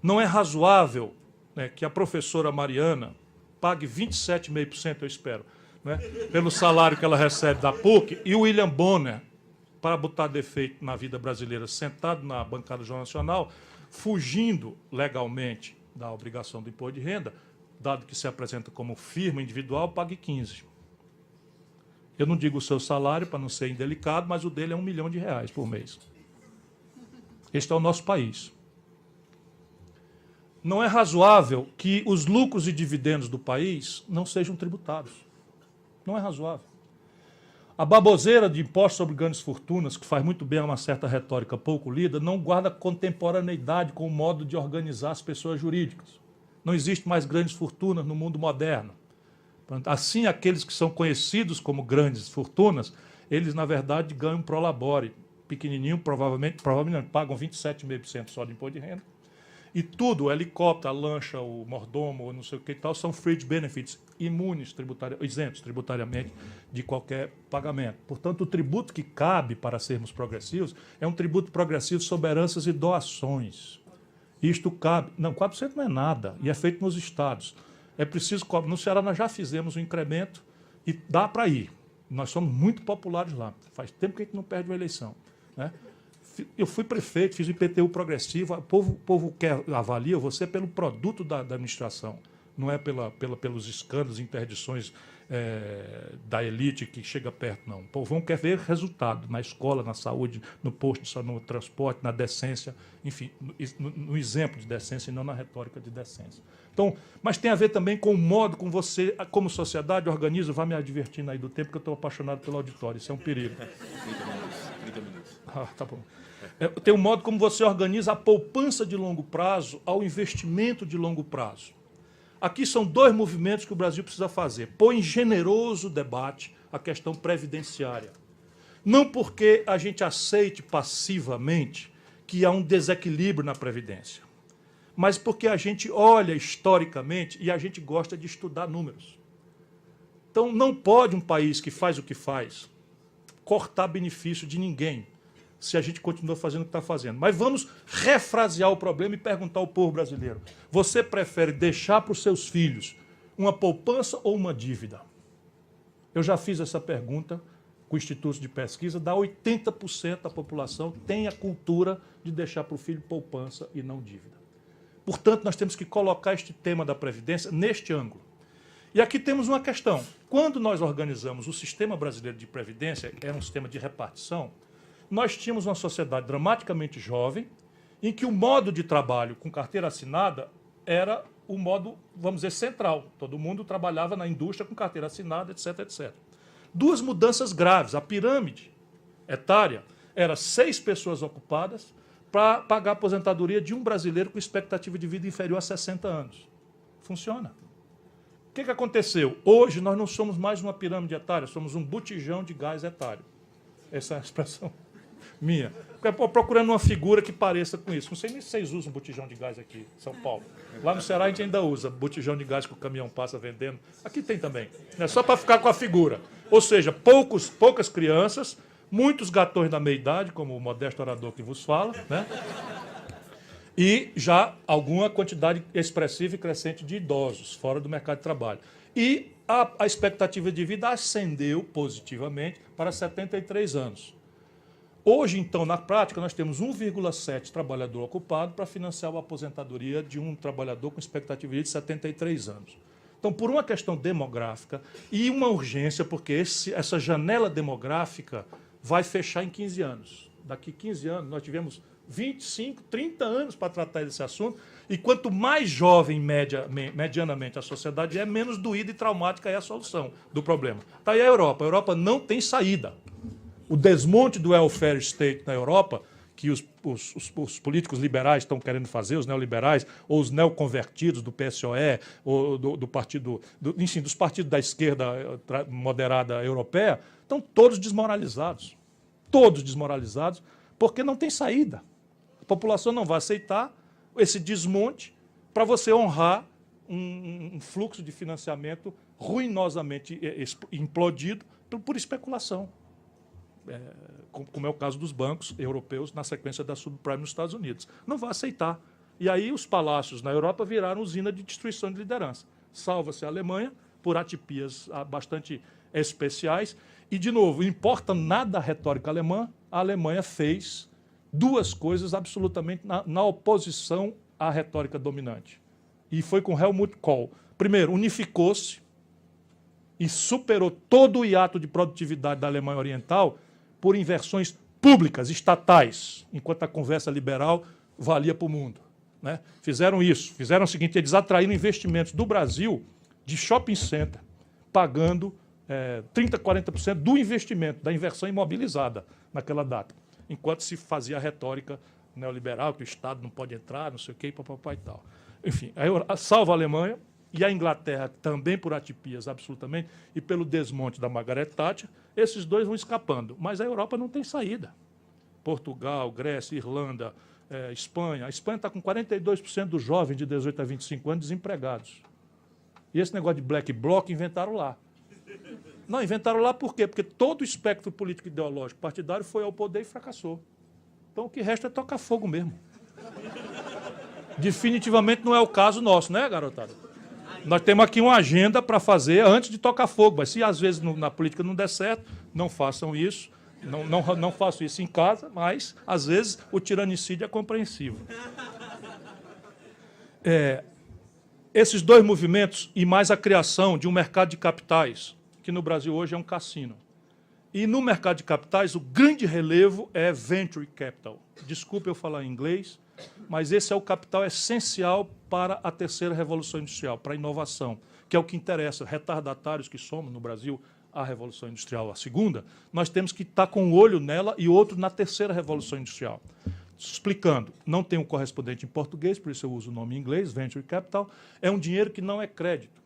Não é razoável, né, que a professora Mariana pague 27,5%, eu espero, né, pelo salário que ela recebe da PUC, e o William Bonner, para botar defeito na vida brasileira, sentado na bancada do Jornal Nacional, fugindo legalmente da obrigação do imposto de renda, dado que se apresenta como firma individual, pague 15%. Eu não digo o seu salário, para não ser indelicado, mas o dele é R$1 milhão por mês. Este é o nosso país. Não é razoável que os lucros e dividendos do país não sejam tributados. Não é razoável. A baboseira de impostos sobre grandes fortunas, que faz muito bem a uma certa retórica pouco lida, não guarda contemporaneidade com o modo de organizar as pessoas jurídicas. Não existe mais grandes fortunas no mundo moderno. Assim, aqueles que são conhecidos como grandes fortunas, eles, na verdade, ganham pro labore. Pequenininho, provavelmente não, pagam 27,5% só de imposto de renda. E tudo, o helicóptero, a lancha, o mordomo, não sei o que e tal, são fringe benefits, isentos tributariamente de qualquer pagamento. Portanto, o tributo que cabe para sermos progressivos é um tributo progressivo sobre heranças e doações. Isto cabe... Não, 4% não é nada, e é feito nos estados. É preciso... No Ceará nós já fizemos um incremento e dá para ir. Nós somos muito populares lá. Faz tempo que a gente não perde uma eleição, né? Eu fui prefeito, fiz o IPTU progressivo. O povo avalia você pelo produto da administração, não é pelos escândalos, interdições da elite que chega perto, não. O povão quer ver resultado na escola, na saúde, no posto, no transporte, na decência, enfim, no exemplo de decência e não na retórica de decência. Então, mas tem a ver também com o modo como você, como sociedade, organiza. Vá me advertindo aí do tempo, que eu estou apaixonado pelo auditório. Isso é um perigo. 30 minutos. Ah, tá bom. Tem um modo como você organiza a poupança de longo prazo ao investimento de longo prazo. Aqui são dois movimentos que o Brasil precisa fazer. Pôr em generoso debate a questão previdenciária. Não porque a gente aceite passivamente que há um desequilíbrio na Previdência, mas porque a gente olha historicamente e a gente gosta de estudar números. Então, não pode um país que faz o que faz cortar benefício de ninguém, se a gente continua fazendo o que está fazendo. Mas vamos refrasear o problema e perguntar ao povo brasileiro: você prefere deixar para os seus filhos uma poupança ou uma dívida? Eu já fiz essa pergunta com institutos de pesquisa, dá 80% da população tem a cultura de deixar para o filho poupança e não dívida. Portanto, nós temos que colocar este tema da Previdência neste ângulo. E aqui temos uma questão. Quando nós organizamos o sistema brasileiro de Previdência, que era um sistema de repartição, nós tínhamos uma sociedade dramaticamente jovem, em que o modo de trabalho com carteira assinada era o modo, vamos dizer, central. Todo mundo trabalhava na indústria com carteira assinada, etc, etc. Duas mudanças graves. A pirâmide etária era 6 pessoas ocupadas para pagar a aposentadoria de um brasileiro com expectativa de vida inferior a 60 anos. Funciona. O que aconteceu? Hoje nós não somos mais uma pirâmide etária, somos um botijão de gás etário. Essa é a expressão minha. Procurando uma figura que pareça com isso. Não sei nem se vocês usam botijão de gás aqui em São Paulo. Lá no Ceará a gente ainda usa botijão de gás que o caminhão passa vendendo. Aqui tem também. É só para ficar com a figura. Ou seja, poucas crianças, muitos gatões da meia-idade, como o modesto orador que vos fala, né? E já alguma quantidade expressiva e crescente de idosos fora do mercado de trabalho. E a expectativa de vida ascendeu positivamente para 73 anos. Hoje, então, na prática, nós temos 1,7 trabalhador ocupado para financiar a aposentadoria de um trabalhador com expectativa de vida de 73 anos. Então, por uma questão demográfica e uma urgência, porque essa janela demográfica vai fechar em 15 anos. Daqui 15 anos, nós tivemos 25, 30 anos para tratar desse assunto, e quanto mais jovem, medianamente, a sociedade é, menos doída e traumática é a solução do problema. Está aí a Europa. A Europa não tem saída. O desmonte do welfare state na Europa, que os políticos liberais estão querendo fazer, os neoliberais, ou os neoconvertidos do PSOE, ou do partido, enfim, dos partidos da esquerda moderada europeia, estão todos desmoralizados. Todos desmoralizados, porque não tem saída. A população não vai aceitar esse desmonte para você honrar um fluxo de financiamento ruinosamente implodido por especulação. Como é o caso dos bancos europeus na sequência da subprime nos Estados Unidos. Não vai aceitar. E aí os palácios na Europa viraram usina de destruição de liderança. Salva-se a Alemanha por atipias bastante especiais. E, de novo, não importa nada a retórica alemã, a Alemanha fez duas coisas absolutamente na oposição à retórica dominante. E foi com Helmut Kohl. Primeiro, unificou-se e superou todo o hiato de produtividade da Alemanha Oriental por inversões públicas, estatais, enquanto a conversa liberal valia para o mundo, né? Fizeram isso, fizeram o seguinte: eles atraíram investimentos do Brasil de shopping center, pagando 30%, 40% do investimento, da inversão imobilizada naquela data, enquanto se fazia a retórica neoliberal, que o Estado não pode entrar, não sei o quê, papapá e tal. Enfim, salva a Alemanha, e a Inglaterra também por atipias, absolutamente, e pelo desmonte da Margaret Thatcher, esses dois vão escapando. Mas a Europa não tem saída. Portugal, Grécia, Irlanda, Espanha. A Espanha está com 42% dos jovens de 18 a 25 anos desempregados. E esse negócio de black bloc inventaram lá. Não, inventaram lá por quê? Porque todo o espectro político ideológico partidário foi ao poder e fracassou. Então o que resta é tocar fogo mesmo. Definitivamente não é o caso nosso, né, garotada? Nós temos aqui uma agenda para fazer antes de tocar fogo, mas se às vezes na política não der certo, não façam isso. Não faço isso em casa, mas às vezes o tiranicídio é compreensível. Esses dois movimentos e mais a criação de um mercado de capitais, que no Brasil hoje é um cassino. E no mercado de capitais, o grande relevo é venture capital. Desculpe eu falar em inglês, mas esse é o capital essencial para a terceira revolução industrial, para a inovação, que é o que interessa. Retardatários que somos no Brasil, a revolução industrial, a segunda, nós temos que estar com um olho nela e outro na terceira revolução industrial. Explicando, não tem um correspondente em português, por isso eu uso o nome em inglês, venture capital, é um dinheiro que não é crédito.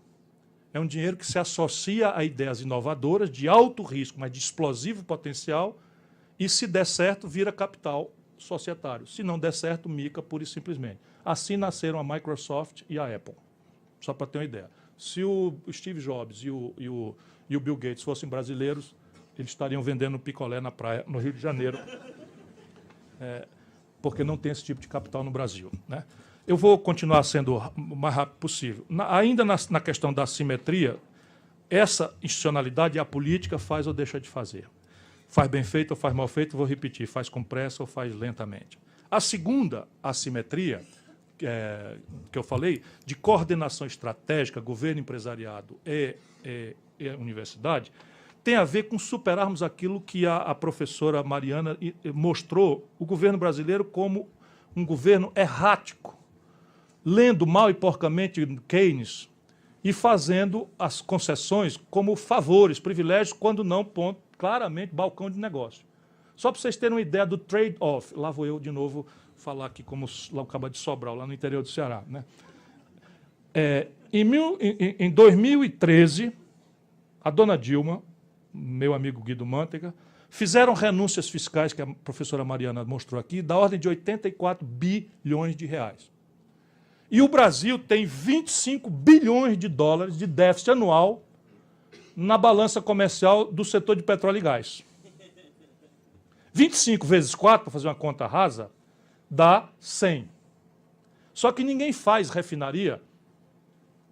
É um dinheiro que se associa a ideias inovadoras, de alto risco, mas de explosivo potencial, e, se der certo, vira capital societário. Se não der certo, mica pura e simplesmente. Assim nasceram a Microsoft e a Apple, só para ter uma ideia. Se o Steve Jobs e o Bill Gates fossem brasileiros, eles estariam vendendo picolé na praia, no Rio de Janeiro, porque não tem esse tipo de capital no Brasil, né? Eu vou continuar sendo o mais rápido possível. Ainda na questão da assimetria, essa institucionalidade e a política faz ou deixa de fazer. Faz bem feito ou faz mal feito, vou repetir, faz com pressa ou faz lentamente. A segunda assimetria, que eu falei, de coordenação estratégica, governo, empresariado e universidade, tem a ver com superarmos aquilo que a professora Mariana mostrou, o governo brasileiro como um governo errático, lendo mal e porcamente Keynes e fazendo as concessões como favores, privilégios, quando não, ponto, claramente, balcão de negócio. Só para vocês terem uma ideia do trade-off, lá vou eu de novo falar aqui como lá acaba de Sobral, lá no interior do Ceará, né? Em 2013, a dona Dilma, meu amigo Guido Mantega, fizeram renúncias fiscais, que a professora Mariana mostrou aqui, da ordem de 84 bilhões de reais. E o Brasil tem 25 bilhões de dólares de déficit anual na balança comercial do setor de petróleo e gás. 25 vezes 4, para fazer uma conta rasa, dá 100. Só que ninguém faz refinaria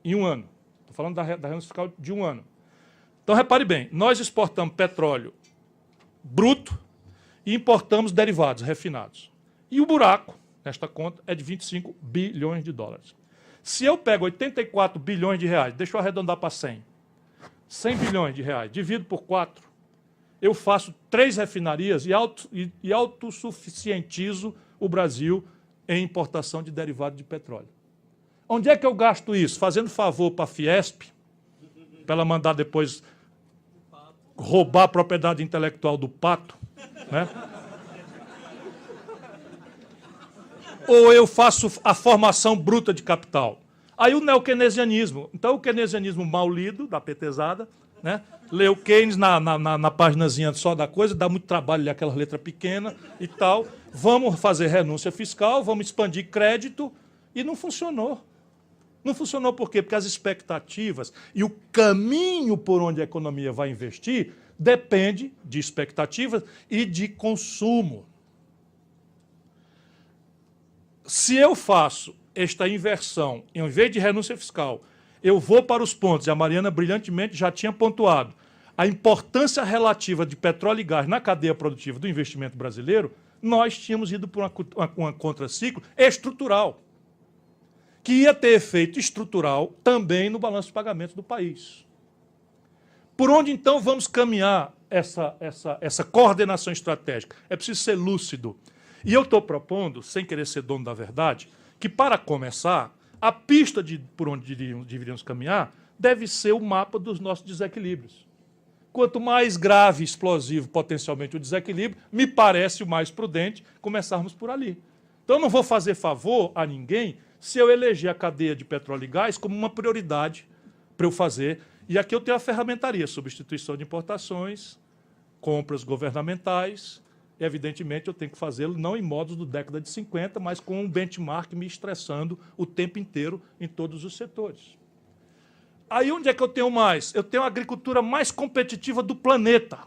em um ano. Estou falando da renúncia fiscal de um ano. Então, repare bem, nós exportamos petróleo bruto e importamos derivados refinados. E o buraco, nesta conta, é de 25 bilhões de dólares. Se eu pego 84 bilhões de reais, deixa eu arredondar para 100. 100 bilhões de reais, divido por 4, eu faço 3 refinarias e autossuficientizo o Brasil em importação de derivado de petróleo. Onde é que eu gasto isso? Fazendo favor para a Fiesp, para ela mandar depois roubar a propriedade intelectual do pato, né? Ou eu faço a formação bruta de capital? Aí o neokeynesianismo. Então, o keynesianismo mal lido, da petezada, né? Lê o Keynes na paginazinha só da coisa, dá muito trabalho ler aquela letra pequena e tal. Vamos fazer renúncia fiscal, vamos expandir crédito, e não funcionou. Não funcionou por quê? Porque as expectativas e o caminho por onde a economia vai investir depende de expectativas e de consumo. Se eu faço esta inversão, em vez de renúncia fiscal, eu vou para os pontos, e a Mariana brilhantemente já tinha pontuado, a importância relativa de petróleo e gás na cadeia produtiva do investimento brasileiro, nós tínhamos ido por uma contraciclo estrutural, que ia ter efeito estrutural também no balanço de pagamentos do país. Por onde, então, vamos caminhar essa coordenação estratégica? É preciso ser lúcido. E eu estou propondo, sem querer ser dono da verdade, que, para começar, a pista por onde deveríamos caminhar deve ser o mapa dos nossos desequilíbrios. Quanto mais grave e explosivo potencialmente o desequilíbrio, me parece o mais prudente começarmos por ali. Então, eu não vou fazer favor a ninguém se eu eleger a cadeia de petróleo e gás como uma prioridade para eu fazer. E aqui eu tenho a ferramentaria, substituição de importações, compras governamentais. E, evidentemente, eu tenho que fazê-lo não em modos da década de 50, mas com um benchmark me estressando o tempo inteiro em todos os setores. Aí onde é que eu tenho mais? Eu tenho a agricultura mais competitiva do planeta.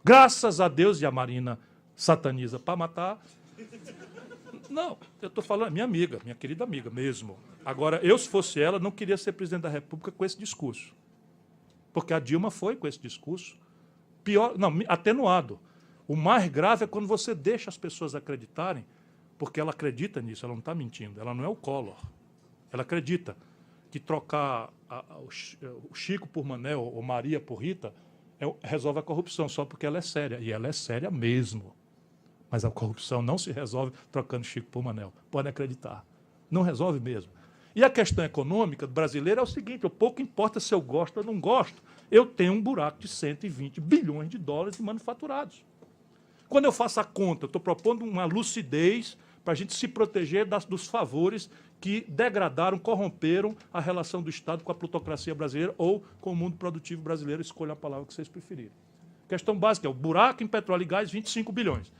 Graças a Deus, e a Marina sataniza para matar. Não, eu estou falando, minha amiga, minha querida amiga mesmo. Agora, eu, se fosse ela, não queria ser presidente da República com esse discurso. Porque a Dilma foi com esse discurso. Pior, não, atenuado. O mais grave é quando você deixa as pessoas acreditarem, porque ela acredita nisso, ela não está mentindo, ela não é o Collor. Ela acredita que trocar o Chico por Manel ou Maria por Rita resolve a corrupção, só porque ela é séria. E ela é séria mesmo. Mas a corrupção não se resolve trocando Chico por Manel. Podem acreditar. Não resolve mesmo. E a questão econômica brasileira é o seguinte, pouco importa se eu gosto ou não gosto, eu tenho um buraco de 120 bilhões de dólares de manufaturados. Quando eu faço a conta, eu estou propondo uma lucidez para a gente se proteger dos favores que degradaram, corromperam a relação do Estado com a plutocracia brasileira ou com o mundo produtivo brasileiro, escolha a palavra que vocês preferirem. Questão básica é o buraco em petróleo e gás, 25 bilhões.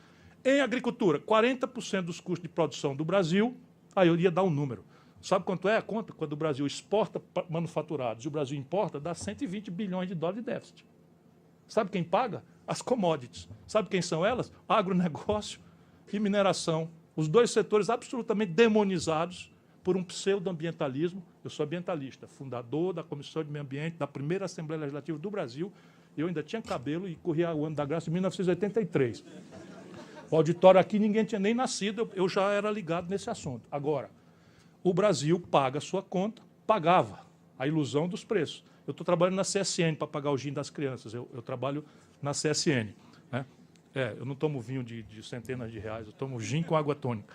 Em agricultura, 40% dos custos de produção do Brasil, aí eu ia dar um número. Sabe quanto é a conta? Quando o Brasil exporta manufaturados e o Brasil importa, dá 120 bilhões de dólares de déficit. Sabe quem paga? As commodities. Sabe quem são elas? Agronegócio e mineração. Os dois setores absolutamente demonizados por um pseudo-ambientalismo. Eu sou ambientalista, fundador da Comissão de Meio Ambiente, da primeira Assembleia Legislativa do Brasil. Eu ainda tinha cabelo e corria o ano da graça em 1983. O auditório aqui ninguém tinha nem nascido, eu já era ligado nesse assunto. Agora, o Brasil paga a sua conta, pagava a ilusão dos preços. Eu estou trabalhando na CSN para pagar o gin das crianças, eu trabalho na CSN. Né? Eu não tomo vinho de centenas de reais, eu tomo gin com água tônica.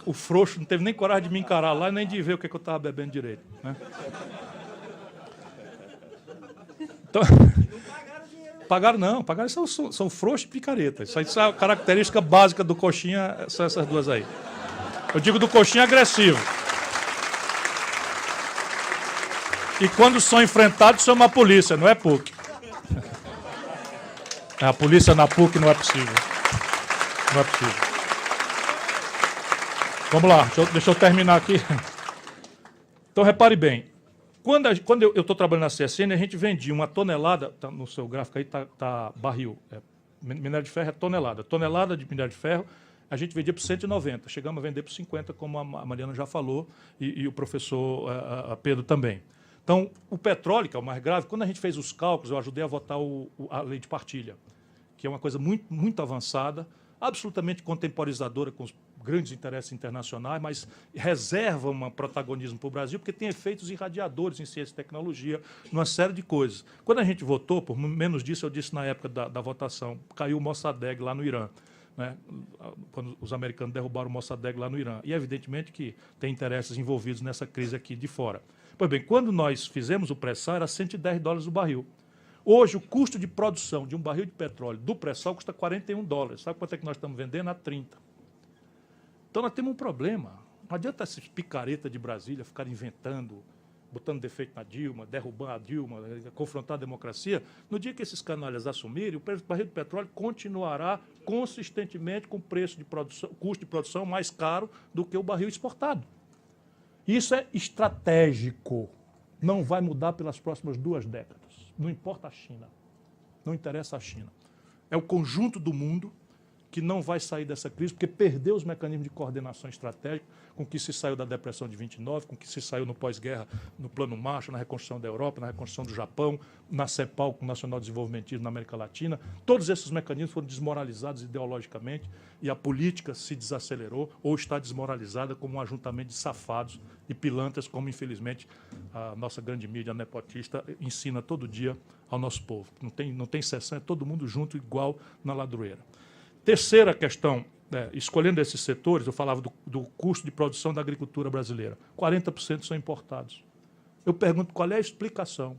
O frouxo não teve nem coragem de me encarar lá, nem de ver o que eu estava bebendo direito. Né? Então, pagaram não, pagaram são frouxos e picaretas. Isso é a característica básica do coxinha, são essas duas aí. Eu digo do coxinha agressivo. E quando são enfrentados, são uma polícia, não é PUC. A polícia na PUC não é possível. Não é possível. Vamos lá, deixa eu terminar aqui. Então, repare bem. Quando eu estou trabalhando na CSN, a gente vendia uma tonelada, tá no seu gráfico aí está barril, minério de ferro é tonelada. Tonelada de minério de ferro, a gente vendia por 190, chegamos a vender por 50, como a Mariana já falou, e o professor Pedro também. Então, o petróleo, que é o mais grave, quando a gente fez os cálculos, eu ajudei a votar a lei de partilha, que é uma coisa muito, muito avançada, absolutamente contemporizadora com os grandes interesses internacionais, mas reserva um protagonismo para o Brasil, porque tem efeitos irradiadores em ciência e tecnologia, numa série de coisas. Quando a gente votou, por menos disso, eu disse na época da votação, caiu o Mossadegh lá no Irã, né? Quando os americanos derrubaram o Mossadegh lá no Irã. E, evidentemente, que tem interesses envolvidos nessa crise aqui de fora. Pois bem, quando nós fizemos o pré-sal, era $110 o barril. Hoje, o custo de produção de um barril de petróleo do pré-sal custa $41. Sabe quanto é que nós estamos vendendo? A 30. Então, nós temos um problema. Não adianta esses picaretas de Brasília ficarem inventando, botando defeito na Dilma, derrubando a Dilma, confrontar a democracia. No dia que esses canalhas assumirem, o preço do barril de petróleo continuará consistentemente com preço de produção, custo de produção mais caro do que o barril exportado. Isso é estratégico. Não vai mudar pelas próximas 2 décadas. Não importa a China. Não interessa a China. É o conjunto do mundo que não vai sair dessa crise, porque perdeu os mecanismos de coordenação estratégica com que se saiu da depressão de 29, com que se saiu no pós-guerra, no Plano Marshall, na reconstrução da Europa, na reconstrução do Japão, na CEPAL, com o Nacional Desenvolvimentismo na América Latina. Todos esses mecanismos foram desmoralizados ideologicamente e a política se desacelerou ou está desmoralizada como um ajuntamento de safados e pilantras, como, infelizmente, a nossa grande mídia nepotista ensina todo dia ao nosso povo. Não tem exceção, é todo mundo junto, igual na ladroeira. Terceira questão, escolhendo esses setores, eu falava do custo de produção da agricultura brasileira. 40% são importados. Eu pergunto qual é a explicação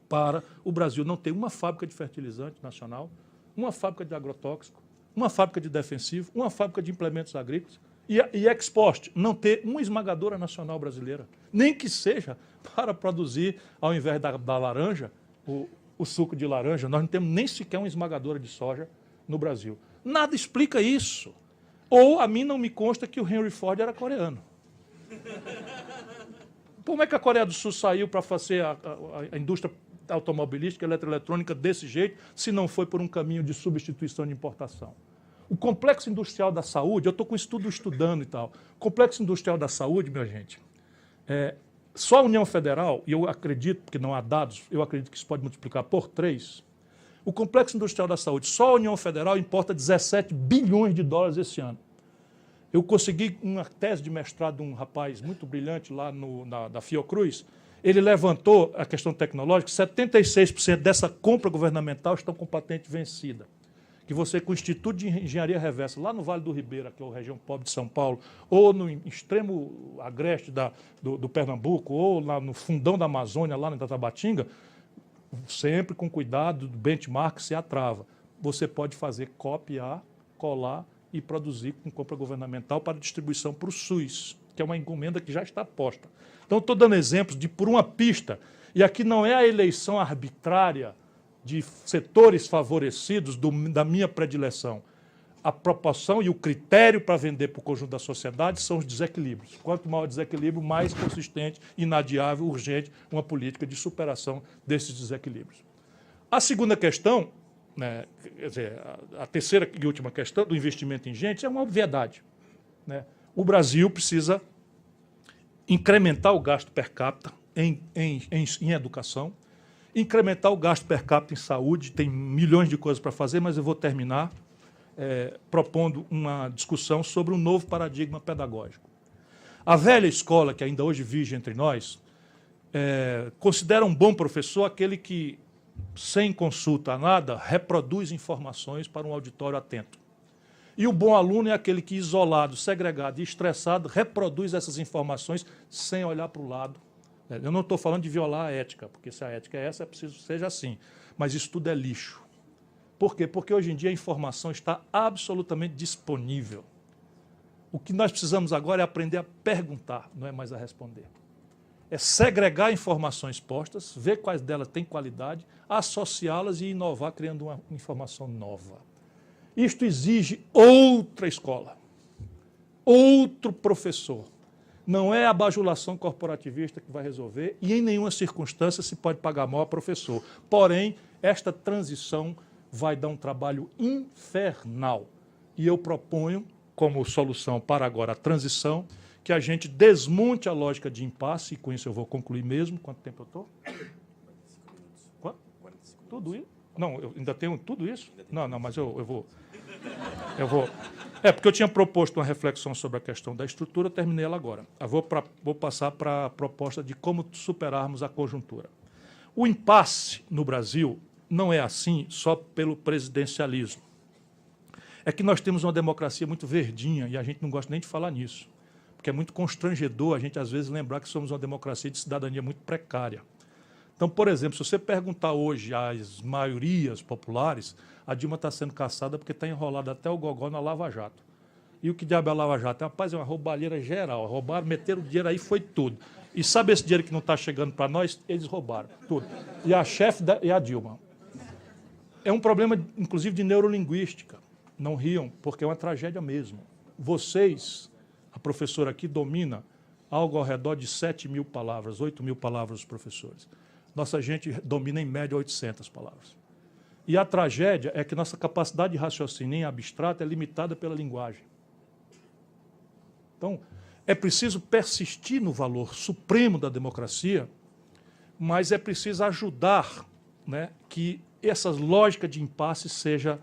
para o Brasil não ter uma fábrica de fertilizante nacional, uma fábrica de agrotóxico, uma fábrica de defensivo, uma fábrica de implementos agrícolas e export, não ter uma esmagadora nacional brasileira, nem que seja para produzir, ao invés da laranja, o suco de laranja. Nós não temos nem sequer uma esmagadora de soja no Brasil. Nada explica isso. Ou a mim não me consta que o Henry Ford era coreano. Como é que a Coreia do Sul saiu para fazer a indústria automobilística, eletroeletrônica desse jeito, se não foi por um caminho de substituição de importação? O complexo industrial da saúde, eu estou com isso tudo estudando e tal. O complexo industrial da saúde, minha gente, só a União Federal, e eu acredito, porque não há dados, eu acredito que isso pode multiplicar por 3, o complexo industrial da saúde, só a União Federal importa 17 bilhões de dólares esse ano. Eu consegui uma tese de mestrado de um rapaz muito brilhante lá da Fiocruz. Ele levantou a questão tecnológica, 76% dessa compra governamental estão com patente vencida. Que você, com o Instituto de Engenharia Reversa, lá no Vale do Ribeira, que é a região pobre de São Paulo, ou no extremo agreste do Pernambuco, ou lá no fundão da Amazônia, lá na Tabatinga, sempre com cuidado do benchmark, se atrava. Você pode fazer copiar, colar e produzir com compra governamental para distribuição para o SUS, que é uma encomenda que já está posta. Então, estou dando exemplos de por uma pista, e aqui não é a eleição arbitrária de setores favorecidos da minha predileção. A proporção e o critério para vender para o conjunto da sociedade são os desequilíbrios. Quanto maior o desequilíbrio, mais consistente, inadiável, urgente uma política de superação desses desequilíbrios. A segunda questão, né, quer dizer, a terceira e última questão do investimento em gente é uma obviedade, né? O Brasil precisa incrementar o gasto per capita em educação, incrementar o gasto per capita em saúde, tem milhões de coisas para fazer, mas eu vou terminar propondo uma discussão sobre um novo paradigma pedagógico. A velha escola, que ainda hoje vive entre nós, considera um bom professor aquele que, sem consulta a nada, reproduz informações para um auditório atento. E o bom aluno é aquele que, isolado, segregado e estressado, reproduz essas informações sem olhar para o lado. Eu não estou falando de violar a ética, porque se a ética é essa, é preciso que seja assim. Mas isso tudo é lixo. Por quê? Porque hoje em dia a informação está absolutamente disponível. O que nós precisamos agora é aprender a perguntar, não é mais a responder. É segregar informações postas, ver quais delas têm qualidade, associá-las e inovar criando uma informação nova. Isto exige outra escola, outro professor. Não é a bajulação corporativista que vai resolver e em nenhuma circunstância se pode pagar mal a professor. Porém, esta transição vai dar um trabalho infernal. E eu proponho, como solução para agora a transição, que a gente desmonte a lógica de impasse, e com isso eu vou concluir mesmo. Quanto tempo eu estou? 45 minutos. Quanto? 45 minutos. Tudo isso? Não, eu ainda tenho tudo isso? Não, mas eu vou... porque eu tinha proposto uma reflexão sobre a questão da estrutura, terminei ela agora. Eu vou passar para a proposta de como superarmos a conjuntura. O impasse no Brasil não é assim só pelo presidencialismo. É que nós temos uma democracia muito verdinha e a gente não gosta nem de falar nisso, porque é muito constrangedor a gente, às vezes, lembrar que somos uma democracia de cidadania muito precária. Então, por exemplo, se você perguntar hoje às maiorias populares, a Dilma está sendo caçada porque está enrolada até o gogó na Lava Jato. E o que diabo é a Lava Jato? Rapaz, é uma roubalheira geral. Roubaram, meteram o dinheiro aí, foi tudo. E sabe esse dinheiro que não está chegando para nós? Eles roubaram tudo. E a chefe é a Dilma. É um problema, inclusive, de neurolinguística. Não riam, porque é uma tragédia mesmo. Vocês, a professora aqui, domina algo ao redor de 7.000 palavras, 8.000 palavras os professores. Nossa gente domina, em média, 800 palavras. E a tragédia é que nossa capacidade de raciocínio em abstrato é limitada pela linguagem. Então, é preciso persistir no valor supremo da democracia, mas é preciso ajudar, né, que essa lógica de impasse seja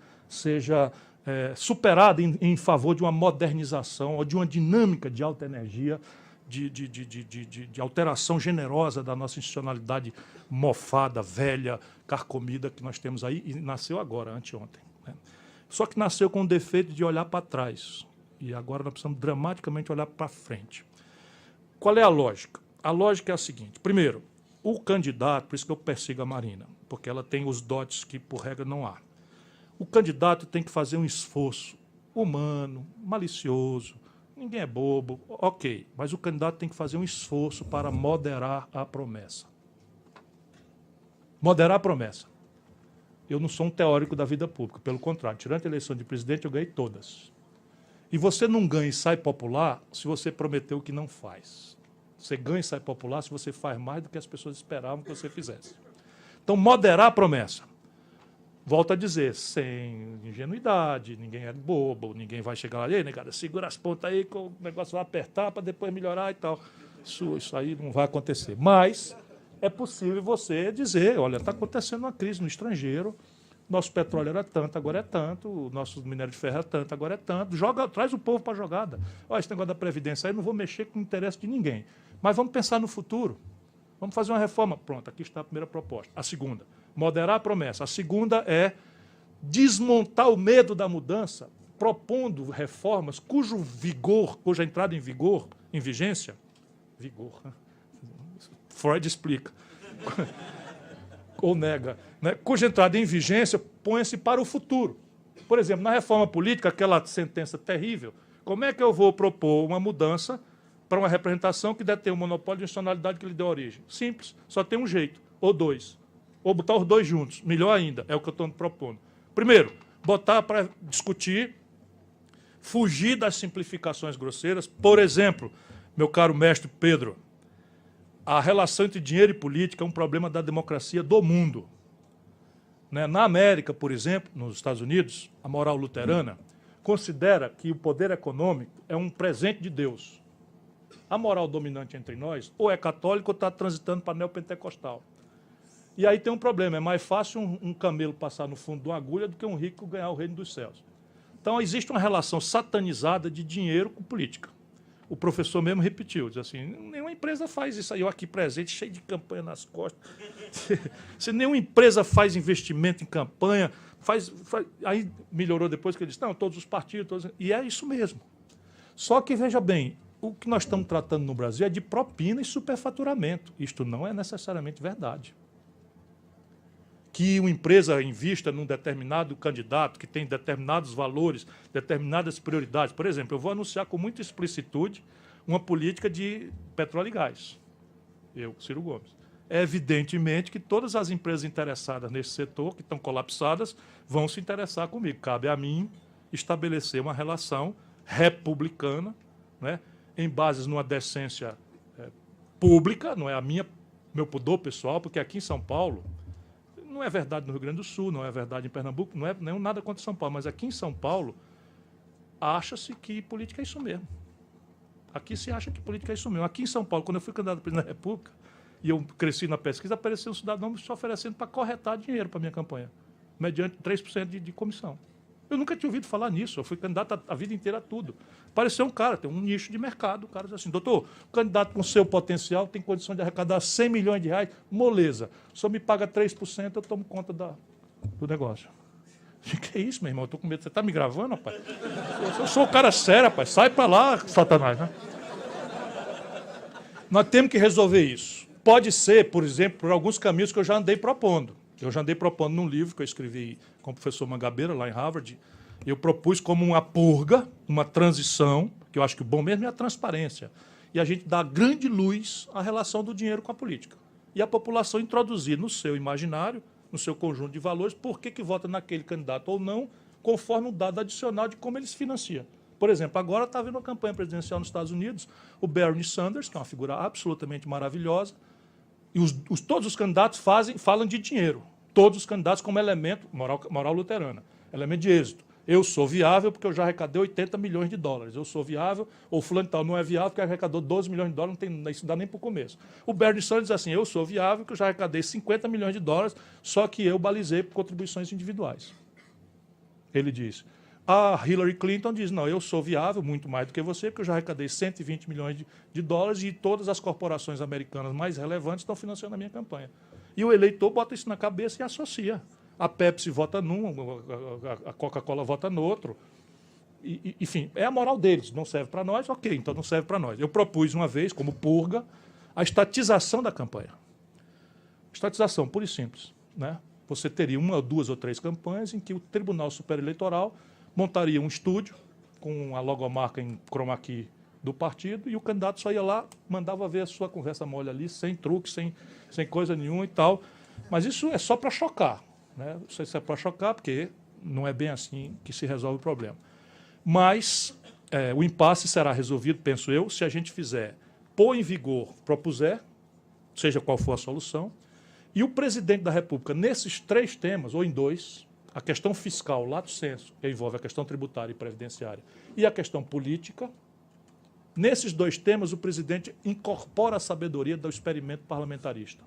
superada em favor de uma modernização ou de uma dinâmica de alta energia, de alteração generosa da nossa institucionalidade mofada, velha, carcomida que nós temos aí, e nasceu agora, anteontem, né? Só que nasceu com o defeito de olhar para trás, e agora nós precisamos dramaticamente olhar para frente. Qual é a lógica? A lógica é a seguinte: primeiro, o candidato, por isso que eu persigo a Marina, porque ela tem os dotes que, por regra, não há. o candidato tem que fazer um esforço humano, malicioso, ninguém é bobo, ok, mas o candidato tem que fazer um esforço para moderar a promessa. Moderar a promessa. Eu não sou um teórico da vida pública, pelo contrário, tirando a eleição de presidente, eu ganhei todas. E você não ganha e sai popular se você prometeu o que não faz. Você ganha e sai popular se você faz mais do que as pessoas esperavam que você fizesse. Então, moderar a promessa. Volto a dizer, sem ingenuidade, ninguém é bobo, ninguém vai chegar lá, ei, negada, segura as pontas aí que o negócio vai apertar para depois melhorar e tal. Isso aí não vai acontecer. Mas é possível você dizer, olha, está acontecendo uma crise no estrangeiro, nosso petróleo era tanto, agora é tanto, o nosso minério de ferro é tanto, agora é tanto. Traz o povo para a jogada. Olha, esse negócio da Previdência aí, não vou mexer com o interesse de ninguém. Mas vamos pensar no futuro. Vamos fazer uma reforma. Pronto, aqui está a primeira proposta. A segunda, moderar a promessa. A segunda é desmontar o medo da mudança, propondo reformas cuja entrada em vigor, em vigência, Freud explica, ou nega, né? Cuja entrada em vigência põe-se para o futuro. Por exemplo, na reforma política, aquela sentença terrível, como é que eu vou propor uma mudança para uma representação que detém o monopólio de institucionalidade que lhe deu origem? Simples, só tem um jeito, ou dois. Ou botar os dois juntos, melhor ainda, é o que eu estou propondo. Primeiro, botar para discutir, fugir das simplificações grosseiras. Por exemplo, meu caro mestre Pedro, a relação entre dinheiro e política é um problema da democracia do mundo. Né? Na América, por exemplo, nos Estados Unidos, a moral luterana considera que o poder econômico é um presente de Deus. A moral dominante entre nós ou é católica ou está transitando para neopentecostal. E aí tem um problema, é mais fácil um camelo passar no fundo de uma agulha do que um rico ganhar o reino dos céus. Então existe uma relação satanizada de dinheiro com política. O professor mesmo repetiu, diz assim, nenhuma empresa faz isso aí, eu aqui presente, cheio de campanha nas costas. Se nenhuma empresa faz investimento em campanha, aí melhorou depois que ele disse, não, todos os partidos, e é isso mesmo. Só que, veja bem, o que nós estamos tratando no Brasil é de propina e superfaturamento. Isto não é necessariamente verdade. Que uma empresa invista num determinado candidato que tem determinados valores, determinadas prioridades. Por exemplo, eu vou anunciar com muita explicitude uma política de petróleo e gás. Eu, Ciro Gomes. É evidentemente que todas as empresas interessadas nesse setor, que estão colapsadas, vão se interessar comigo. Cabe a mim estabelecer uma relação republicana, né, em bases numa decência pública, não é meu pudor pessoal, porque aqui em São Paulo, não é verdade no Rio Grande do Sul, não é verdade em Pernambuco, não é nada contra São Paulo, mas aqui em São Paulo acha-se que política é isso mesmo. Aqui se acha que política é isso mesmo. Aqui em São Paulo, quando eu fui candidato a presidente da República, e eu cresci na pesquisa, apareceu um cidadão me oferecendo para corretar dinheiro para a minha campanha, mediante 3% de comissão. Eu nunca tinha ouvido falar nisso, eu fui candidato a vida inteira a tudo. Apareceu um cara, tem um nicho de mercado, o cara diz assim, doutor, o candidato com seu potencial tem condição de arrecadar 100 milhões de reais, moleza, só me paga 3%, eu tomo conta do negócio. Que é isso, meu irmão, eu estou com medo, você está me gravando, rapaz? Eu sou o cara sério, rapaz, sai para lá, Satanás, né? Nós temos que resolver isso. Pode ser, por exemplo, por alguns caminhos que eu já andei propondo. Eu já andei propondo num livro que eu escrevi com o professor Mangabeira, lá em Harvard. Eu propus como uma purga, uma transição, que eu acho que o bom mesmo é a transparência. E a gente dá grande luz à relação do dinheiro com a política. E a população introduzir no seu imaginário, no seu conjunto de valores, por que vota naquele candidato ou não, conforme um dado adicional de como ele se financia. Por exemplo, agora está havendo uma campanha presidencial nos Estados Unidos, o Bernie Sanders, que é uma figura absolutamente maravilhosa, e todos os candidatos falam de dinheiro. Todos os candidatos como elemento, moral luterana, elemento de êxito. Eu sou viável porque eu já arrecadei 80 milhões de dólares. Eu sou viável, ou fulano tal não é viável porque arrecadou 12 milhões de dólares, isso não dá nem para o começo. O Bernie Sanders diz assim, eu sou viável porque eu já arrecadei 50 milhões de dólares, só que eu balizei por contribuições individuais. Ele diz. A Hillary Clinton diz, não, eu sou viável, muito mais do que você, porque eu já arrecadei 120 milhões de dólares e todas as corporações americanas mais relevantes estão financiando a minha campanha. E o eleitor bota isso na cabeça e associa. A Pepsi vota num, a Coca-Cola vota no outro. Enfim, é a moral deles, não serve para nós, ok, então não serve para nós. Eu propus uma vez, como purga, a estatização da campanha. Estatização, pura e simples. Né? você teria uma, duas ou três campanhas em que o Tribunal Superior Eleitoral montaria um estúdio com a logomarca em chroma key do partido e o candidato só ia lá, mandava ver a sua conversa mole ali, sem truque, sem coisa nenhuma e tal. Mas isso é só para chocar, né? Não sei se é para chocar, porque não é bem assim que se resolve o problema. Mas o impasse será resolvido, penso eu, se a gente fizer, pôr em vigor, propuser, seja qual for a solução, e o presidente da República, nesses três temas, ou em dois, a questão fiscal, lato sensu, que envolve a questão tributária e previdenciária, e a questão política, nesses dois temas, o presidente incorpora a sabedoria do experimento parlamentarista,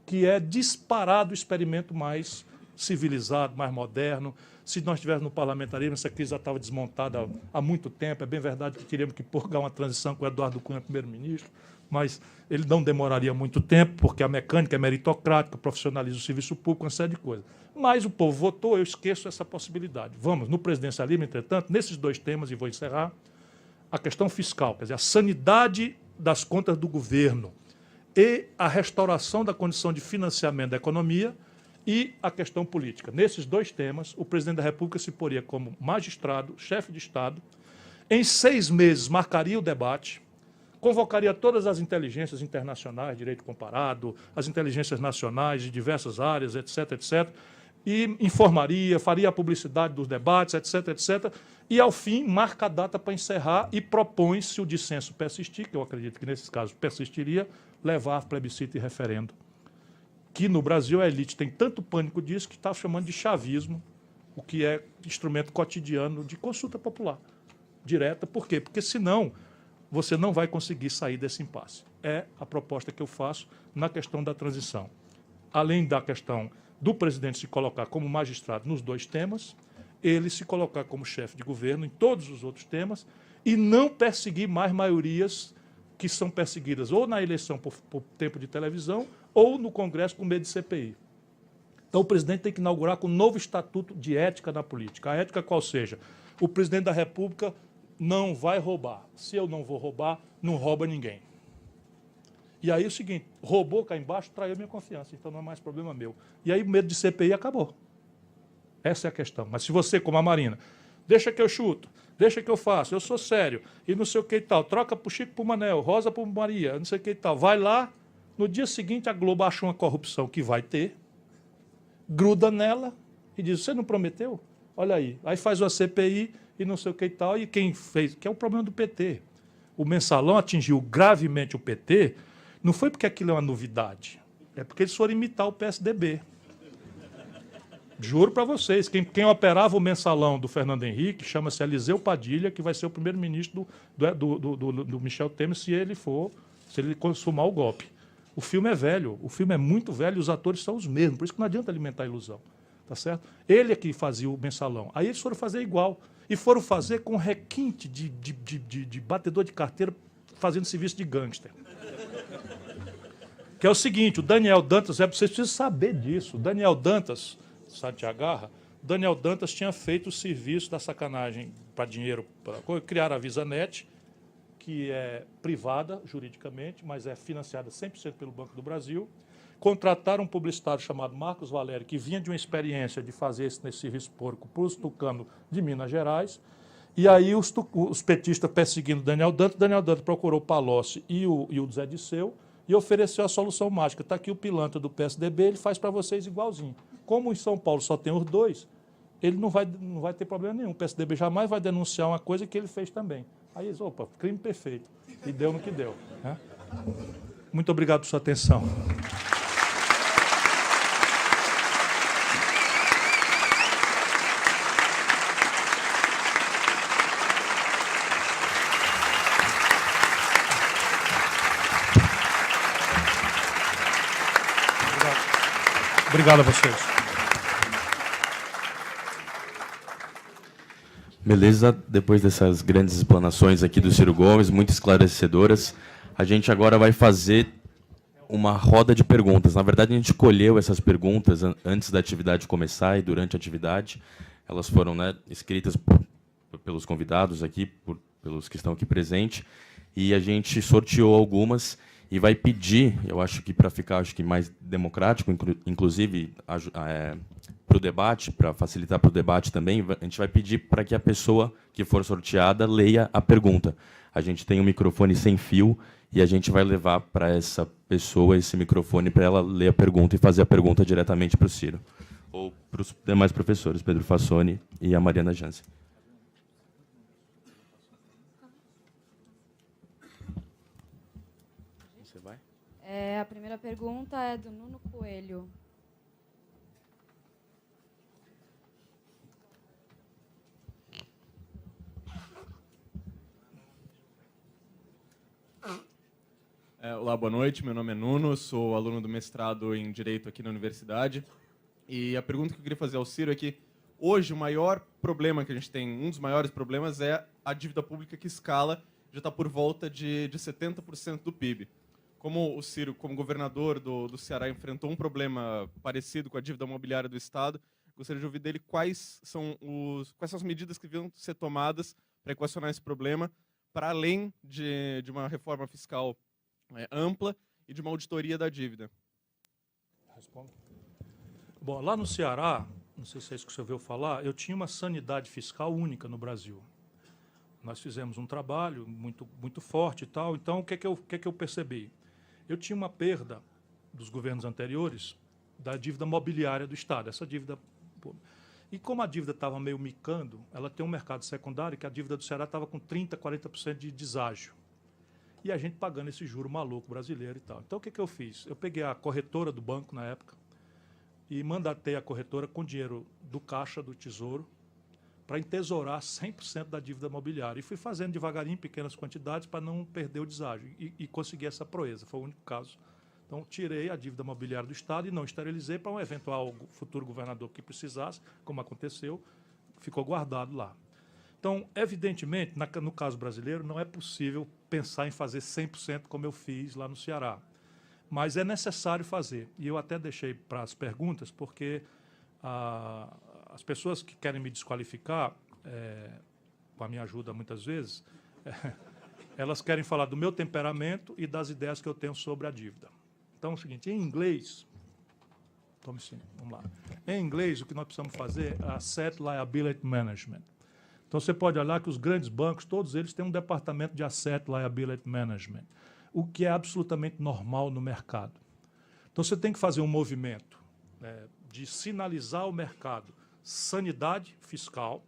que é disparado o experimento mais civilizado, mais moderno. Se nós estivéssemos no parlamentarismo, essa crise já estava desmontada há muito tempo. É bem verdade que teríamos que purgar uma transição com o Eduardo Cunha, primeiro-ministro, mas ele não demoraria muito tempo, porque a mecânica é meritocrática, profissionaliza o serviço público, uma série de coisas. Mas o povo votou, eu esqueço essa possibilidade. Vamos, no presidencialismo, entretanto, nesses dois temas, e vou encerrar, a questão fiscal, quer dizer, a sanidade das contas do governo e a restauração da condição de financiamento da economia e a questão política. Nesses dois temas, o presidente da República se poria como magistrado, chefe de Estado, em 6 meses marcaria o debate, convocaria todas as inteligências internacionais, direito comparado, as inteligências nacionais de diversas áreas, etc., etc., e informaria, faria a publicidade dos debates, etc., etc., e, ao fim, marca a data para encerrar e propõe, se o dissenso persistir, que eu acredito que, nesses casos, persistiria, levar a plebiscito e referendo. Que, no Brasil, a elite tem tanto pânico disso que está chamando de chavismo, o que é instrumento cotidiano de consulta popular direta. Por quê? Porque, senão, você não vai conseguir sair desse impasse. É a proposta que eu faço na questão da transição. Além da questão do presidente se colocar como magistrado nos dois temas, ele se colocar como chefe de governo em todos os outros temas e não perseguir mais maiorias que são perseguidas ou na eleição por tempo de televisão ou no Congresso com medo de CPI. Então o presidente tem que inaugurar com um novo estatuto de ética na política. A ética qual seja? O presidente da República não vai roubar. Se eu não vou roubar, não rouba ninguém. E aí é o seguinte, roubou cá embaixo, traiu minha confiança, então não é mais problema meu. E aí o medo de CPI acabou. Essa é a questão. Mas se você, como a Marina, deixa que eu chuto, deixa que eu faço, eu sou sério, e não sei o que e tal, troca para o Chico para o Manel, Rosa para o Maria, não sei o que e tal, vai lá, no dia seguinte a Globo achou uma corrupção que vai ter, gruda nela e diz, você não prometeu? Olha aí. Aí faz uma CPI e não sei o que e tal, e quem fez, que é o problema do PT. O mensalão atingiu gravemente o PT, não foi porque aquilo é uma novidade, é porque eles foram imitar o PSDB. Juro para vocês, quem operava o mensalão do Fernando Henrique chama-se Eliseu Padilha, que vai ser o primeiro-ministro do Michel Temer se ele consumar o golpe. O filme é velho, o filme é muito velho e os atores são os mesmos, por isso que não adianta alimentar a ilusão. Tá certo? Ele é que fazia o mensalão. Aí eles foram fazer igual. E foram fazer com requinte de batedor de carteira fazendo serviço de gangster. Que é o seguinte, o Daniel Dantas, vocês precisam saber disso, o Daniel Dantas, Santiagarra, Daniel Dantas tinha feito o serviço da sacanagem para dinheiro, para criar a VisaNet, que é privada juridicamente, mas é financiada 100% pelo Banco do Brasil. Contrataram um publicitário chamado Marcos Valério, que vinha de uma experiência de fazer esse serviço porco para os tucanos de Minas Gerais. E aí os petistas perseguindo Daniel Dantas procurou o Palocci e o Zé Disseu e ofereceu a solução mágica. Está aqui o pilantra do PSDB, ele faz para vocês igualzinho. Como em São Paulo só tem os dois, ele não vai ter problema nenhum. O PSDB jamais vai denunciar uma coisa que ele fez também. Aí eles, opa, crime perfeito. E deu no que deu. Né? Muito obrigado por sua atenção. Obrigado a vocês. Beleza, depois dessas grandes explanações aqui do Ciro Gomes, muito esclarecedoras, a gente agora vai fazer uma roda de perguntas. Na verdade, a gente escolheu essas perguntas antes da atividade começar e durante a atividade. Elas foram, né, escritas pelos convidados aqui, pelos que estão aqui presentes, e a gente sorteou algumas. e vai pedir, eu acho que para ficar mais democrático, inclusive para o debate, para facilitar para o debate também, a gente vai pedir para que a pessoa que for sorteada leia a pergunta. A gente tem um microfone sem fio e a gente vai levar para essa pessoa esse microfone para ela ler a pergunta e fazer a pergunta diretamente para o Ciro. Ou para os demais professores, Pedro Fassoni e a Mariana Jansen. Você vai? A primeira pergunta é do Nuno Coelho. Olá, boa noite. Meu nome é Nuno, sou aluno do mestrado em Direito aqui na universidade. E a pergunta que eu queria fazer ao Ciro é que hoje o maior problema que a gente tem, um dos maiores problemas é a dívida pública que escala, já está por volta de 70% do PIB. Como o Ciro, como governador do Ceará, enfrentou um problema parecido com a dívida imobiliária do Estado, gostaria de ouvir dele quais são as medidas que deviam ser tomadas para equacionar esse problema, para além de uma reforma fiscal ampla e de uma auditoria da dívida. Respondo. Bom, lá no Ceará, não sei se é isso que você ouviu falar, eu tinha uma sanidade fiscal única no Brasil. Nós fizemos um trabalho muito forte e tal. Então, o que é que eu percebi? Eu tinha uma perda dos governos anteriores da dívida mobiliária do Estado. Essa dívida... E como a dívida estava meio micando, ela tem um mercado secundário que a dívida do Ceará estava com 30%, 40% de deságio. E a gente pagando esse juro maluco brasileiro e tal. Então, o que eu fiz? Eu peguei a corretora do banco, na época, e mandatei a corretora com dinheiro do caixa do Tesouro para entesourar 100% da dívida mobiliária. E fui fazendo devagarinho, em pequenas quantidades, para não perder o deságio. E consegui essa proeza. Foi o único caso. Então, tirei a dívida mobiliária do Estado e não esterilizei para um eventual futuro governador que precisasse, como aconteceu, ficou guardado lá. Então, evidentemente, no caso brasileiro, não é possível pensar em fazer 100% como eu fiz lá no Ceará. Mas é necessário fazer. E eu até deixei para as perguntas, porque as pessoas que querem me desqualificar, com a minha ajuda muitas vezes, elas querem falar do meu temperamento e das ideias que eu tenho sobre a dívida. Então é o seguinte, em inglês, vamos lá. Em inglês, o que nós precisamos fazer é Asset Liability Management. Então, você pode olhar que os grandes bancos, todos eles têm um departamento de Asset Liability Management, o que é absolutamente normal no mercado. Então, você tem que fazer um movimento de sinalizar ao mercado sanidade fiscal,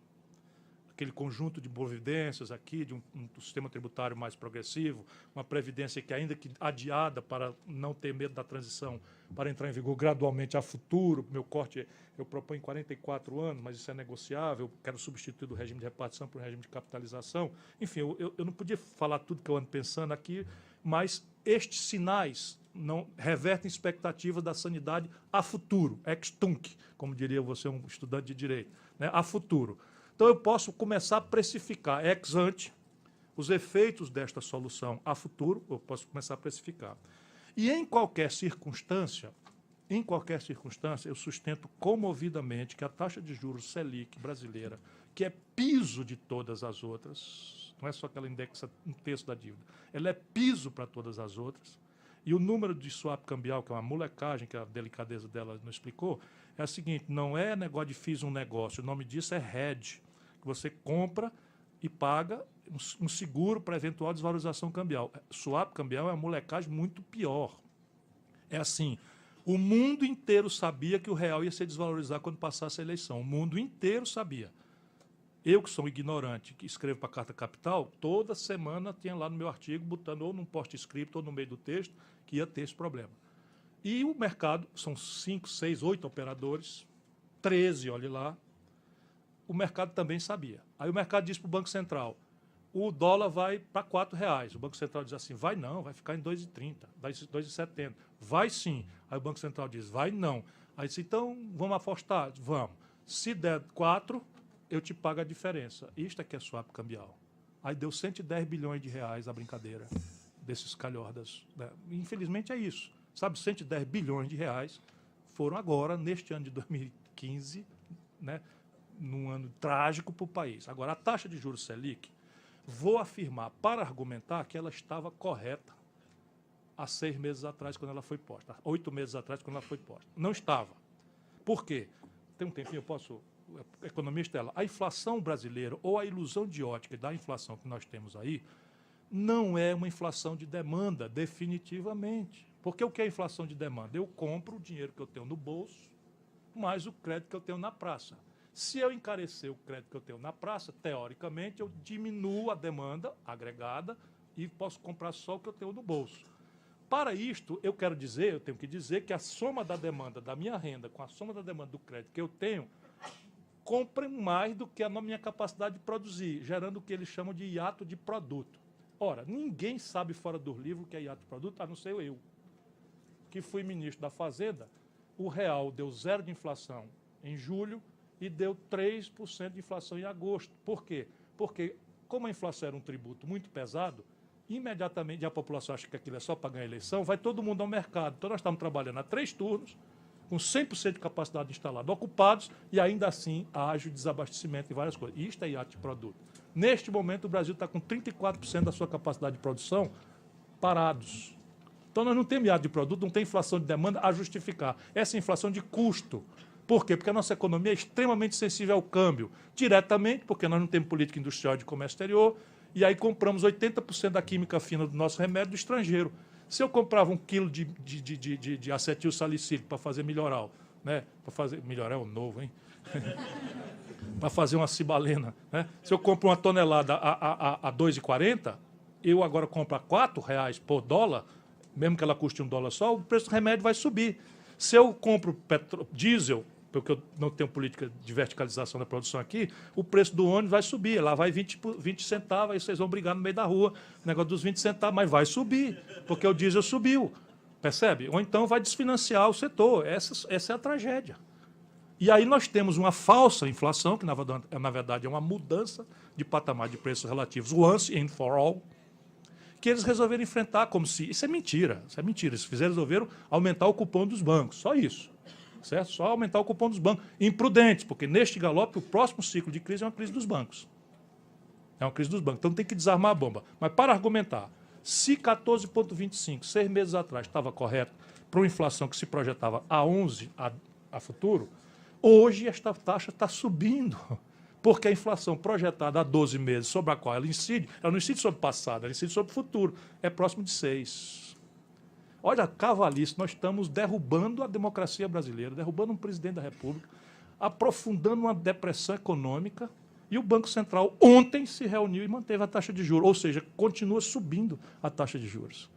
aquele conjunto de providências aqui, de um sistema tributário mais progressivo, uma previdência que, ainda que adiada para não ter medo da transição, para entrar em vigor gradualmente a futuro. Meu corte eu proponho 44 anos, mas isso é negociável, eu quero substituir do regime de repartição para o regime de capitalização. Enfim, eu não podia falar tudo que eu ando pensando aqui, mas estes sinais não revertem expectativas da sanidade a futuro, ex tunc, como diria você, um estudante de direito, né, a futuro. Então, eu posso começar a precificar ex ante os efeitos desta solução a futuro, eu posso começar a precificar. E em qualquer circunstância, eu sustento comovidamente que a taxa de juros Selic brasileira, que é piso de todas as outras, não é só que ela indexa um terço da dívida, ela é piso para todas as outras, e o número de swap cambial, que é uma molecagem, que a delicadeza dela não explicou, é a seguinte, não é negócio de fiz um negócio, o nome disso é hedge, que você compra e paga um seguro para eventual desvalorização cambial. Swap cambial é uma molecagem muito pior. É assim, o mundo inteiro sabia que o real ia se desvalorizar quando passasse a eleição. O mundo inteiro sabia. Eu, que sou ignorante, que escrevo para a Carta Capital, toda semana tinha lá no meu artigo, botando ou num post-script ou no meio do texto, que ia ter esse problema. E o mercado, são 5, 6, 8 operadores, 13, olhe lá, o mercado também sabia. Aí o mercado disse para o Banco Central, o dólar vai para R$4. O Banco Central diz assim, vai não, vai ficar em 2,30, 2,70. Vai sim. Aí o Banco Central diz, vai não. Aí disse, então vamos apostar? Vamos. Se der 4, eu te pago a diferença. Isto é que é swap cambial. Aí deu 110 bilhões de reais a brincadeira desses calhordas. Né? Infelizmente é isso. Sabe, 110 bilhões de reais foram agora, neste ano de 2015, né? Num ano trágico para o país. Agora, a taxa de juros Selic, vou afirmar, para argumentar, que ela estava correta há 6 meses atrás, quando ela foi posta, 8 meses atrás, quando ela foi posta. Não estava. Por quê? Tem um tempinho, eu posso... Economista, ela, a inflação brasileira, ou a ilusão de ótica da inflação que nós temos aí, não é uma inflação de demanda, definitivamente. Porque o que é inflação de demanda? Eu compro o dinheiro que eu tenho no bolso, mais o crédito que eu tenho na praça. Se eu encarecer o crédito que eu tenho na praça, teoricamente, eu diminuo a demanda agregada e posso comprar só o que eu tenho no bolso. Para isto, eu tenho que dizer que a soma da demanda da minha renda com a soma da demanda do crédito que eu tenho compre mais do que a minha capacidade de produzir, gerando o que eles chamam de hiato de produto. Ora, ninguém sabe fora do livro o que é hiato de produto, a não ser eu, que fui ministro da Fazenda. O real deu 0 de inflação em julho e deu 3% de inflação em agosto. Por quê? Porque, como a inflação era um tributo muito pesado, imediatamente a população acha que aquilo é só para ganhar eleição, vai todo mundo ao mercado. Então, nós estamos trabalhando a 3 turnos, com 100% de capacidade instalada ocupados, e ainda assim haja o desabastecimento em várias coisas. E isto é hiato de produto. Neste momento, o Brasil está com 34% da sua capacidade de produção parados. Então, nós não temos hiato de produto, não tem inflação de demanda a justificar. Essa é inflação de custo. Por quê? Porque a nossa economia é extremamente sensível ao câmbio. Diretamente, porque nós não temos política industrial de comércio exterior, e aí compramos 80% da química fina do nosso remédio do estrangeiro. Se eu comprava 1 quilo de acetil salicílico para fazer melhoral, né? Para fazer melhoral novo, hein? Para fazer uma cibalena, né? Se eu compro uma tonelada a 2,40, eu agora compro a R$4 por dólar, mesmo que ela custe $1 só, o preço do remédio vai subir. Se eu compro diesel, porque eu não tenho política de verticalização da produção aqui, o preço do ônibus vai subir. Lá vai 20 centavos, aí vocês vão brigar no meio da rua, o negócio dos 20 centavos, mas vai subir, porque o diesel subiu, percebe? Ou então vai desfinanciar o setor. Essa é a tragédia. E aí nós temos uma falsa inflação, que na verdade é uma mudança de patamar de preços relativos, once and for all, que eles resolveram enfrentar como se... Isso é mentira, Eles resolveram aumentar o cupom dos bancos, só isso. Certo? Só aumentar o cupom dos bancos. Imprudentes, porque neste galope o próximo ciclo de crise é uma crise dos bancos. É uma crise dos bancos. Então tem que desarmar a bomba. Mas para argumentar, se 14,25, 6 meses atrás, estava correto para uma inflação que se projetava a 11 a futuro, hoje esta taxa está subindo. Porque a inflação projetada há 12 meses, sobre a qual ela não incide sobre o passado, ela incide sobre o futuro, é próximo de 6. Olha, cavalice, nós estamos derrubando a democracia brasileira, derrubando um presidente da República, aprofundando uma depressão econômica, e o Banco Central ontem se reuniu e manteve a taxa de juros, ou seja, continua subindo a taxa de juros.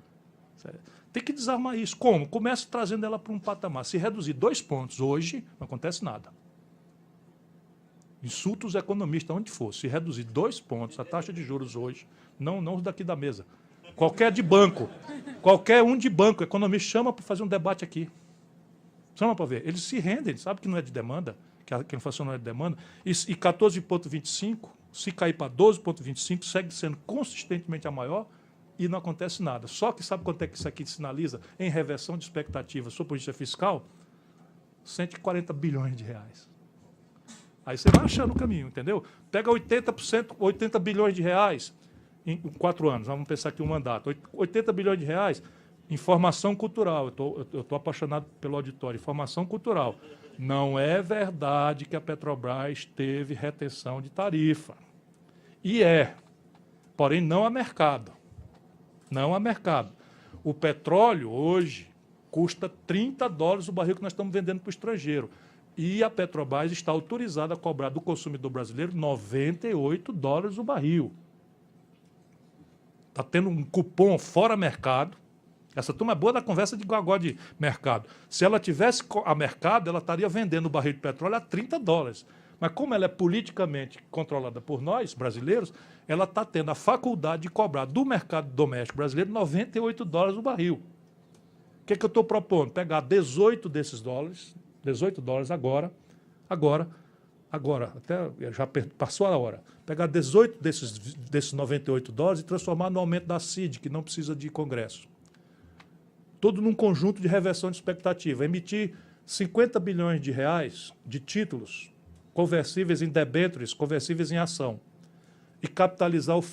Tem que desarmar isso. Como? Começa trazendo ela para um patamar. Se reduzir 2 pontos hoje, não acontece nada. Insulta os economistas onde for. Se reduzir 2 pontos a taxa de juros hoje, não os daqui da mesa, qualquer de banco, qualquer um de banco, o economista chama para fazer um debate aqui. Chama para ver. Eles se rendem, eles sabem que não é de demanda, que a inflação não é de demanda. E 14,25, se cair para 12,25, segue sendo consistentemente a maior e não acontece nada. Só que sabe quanto é que isso aqui sinaliza em reversão de expectativas sobre política fiscal? 140 bilhões de reais. Aí você vai achando o caminho, entendeu? Pega 80%, 80 bilhões de reais em 4 anos, vamos pensar aqui um mandato, 80 bilhões de reais em formação cultural. Eu estou apaixonado pelo auditório, formação cultural. Não é verdade que a Petrobras teve retenção de tarifa. E porém não há mercado. Não há mercado. O petróleo hoje custa $30 o barril que nós estamos vendendo para o estrangeiro. E a Petrobras está autorizada a cobrar do consumidor brasileiro $98 o barril. Está tendo um cupom fora mercado. Essa turma é boa da conversa de gogó de mercado. Se ela tivesse a mercado, ela estaria vendendo o barril de petróleo a $30. Mas como ela é politicamente controlada por nós, brasileiros, ela está tendo a faculdade de cobrar do mercado doméstico brasileiro $98 o barril. O que eu estou propondo? Pegar 18 desses dólares, $18 agora, até já passou a hora. Pegar 18 desses $98 e transformar no aumento da CID, que não precisa de Congresso. Tudo num conjunto de reversão de expectativa. Emitir 50 bilhões de reais de títulos conversíveis em debêntures, conversíveis em ação. e capitalizar o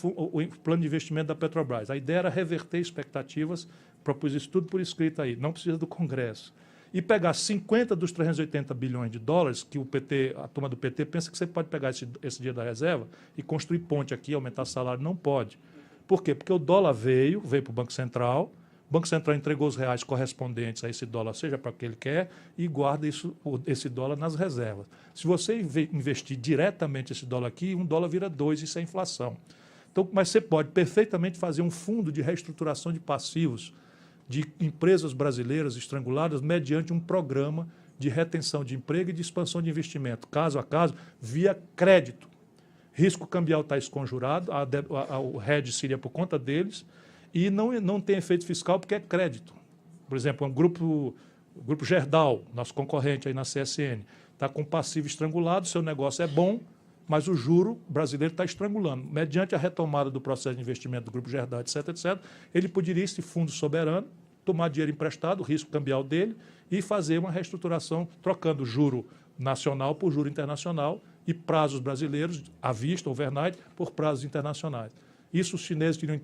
plano de investimento da Petrobras. A ideia era reverter expectativas, propus isso tudo por escrito aí, não precisa do Congresso. E pegar 50 dos 380 bilhões de dólares, que a turma do PT pensa que você pode pegar esse dinheiro da reserva e construir ponte aqui, aumentar salário. Não pode. Por quê? Porque o dólar veio para o Banco Central, o Banco Central entregou os reais correspondentes a esse dólar, seja para o que ele quer, e guarda esse dólar nas reservas. Se você investir diretamente esse dólar aqui, um dólar vira 2, isso é inflação. Então, mas você pode perfeitamente fazer um fundo de reestruturação de passivos de empresas brasileiras estranguladas mediante um programa de retenção de emprego e de expansão de investimento, caso a caso, via crédito. Risco cambial está esconjurado, o hedge seria por conta deles, e não tem efeito fiscal porque é crédito. Por exemplo, o grupo Gerdau, nosso concorrente aí na CSN, está com passivo estrangulado, seu negócio é bom, mas o juro brasileiro está estrangulando. Mediante a retomada do processo de investimento do grupo Gerdau, etc., ele poderia, esse fundo soberano, tomar dinheiro emprestado, o risco cambial dele, e fazer uma reestruturação, trocando juro nacional por juro internacional e prazos brasileiros, à vista, overnight, por prazos internacionais. Isso os chineses tinham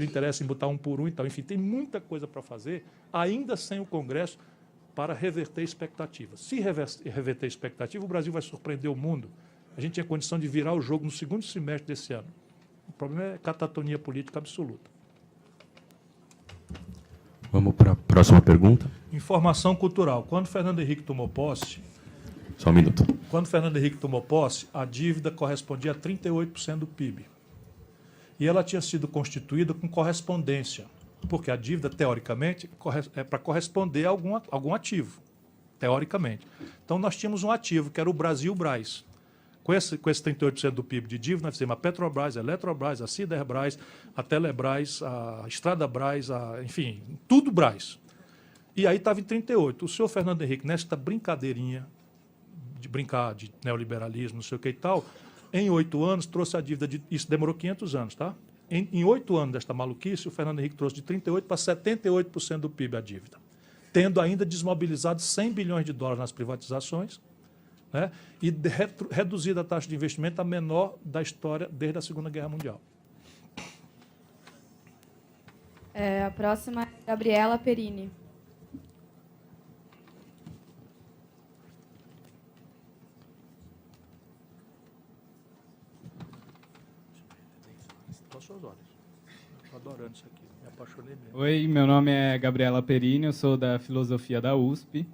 interesse em botar um por um e tal. Enfim, tem muita coisa para fazer, ainda sem o Congresso, para reverter expectativas. Se reverter expectativa, o Brasil vai surpreender o mundo. A gente tinha condição de virar o jogo no segundo semestre desse ano. O problema é catatonia política absoluta. Vamos para a próxima pergunta. Informação cultural. Quando Fernando Henrique tomou posse, Só um minuto. a dívida correspondia a 38% do PIB. E ela tinha sido constituída com correspondência, porque a dívida, teoricamente, é para corresponder a algum ativo, teoricamente. Então, nós tínhamos um ativo, que era o Brasil-Brás. Com esse 38% do PIB de dívida, nós fizemos a Petrobras, a Eletrobras, a Siderbras, a Telebrás, a Estradabrás, enfim, tudo Brás. E aí estava em 38%. O senhor Fernando Henrique, nesta brincadeirinha de brincar de neoliberalismo, não sei o que e tal, em 8 anos trouxe a dívida, isso demorou 500 anos, tá? Em 8 anos desta maluquice, o Fernando Henrique trouxe de 38% para 78% do PIB a dívida, tendo ainda desmobilizado 100 bilhões de dólares nas privatizações, né? E reduzida a taxa de investimento a menor da história desde a Segunda Guerra Mundial. A próxima é Gabriela Perini. Estou adorando isso aqui, me apaixonei mesmo. Oi, meu nome é Gabriela Perini, eu sou da Filosofia da USP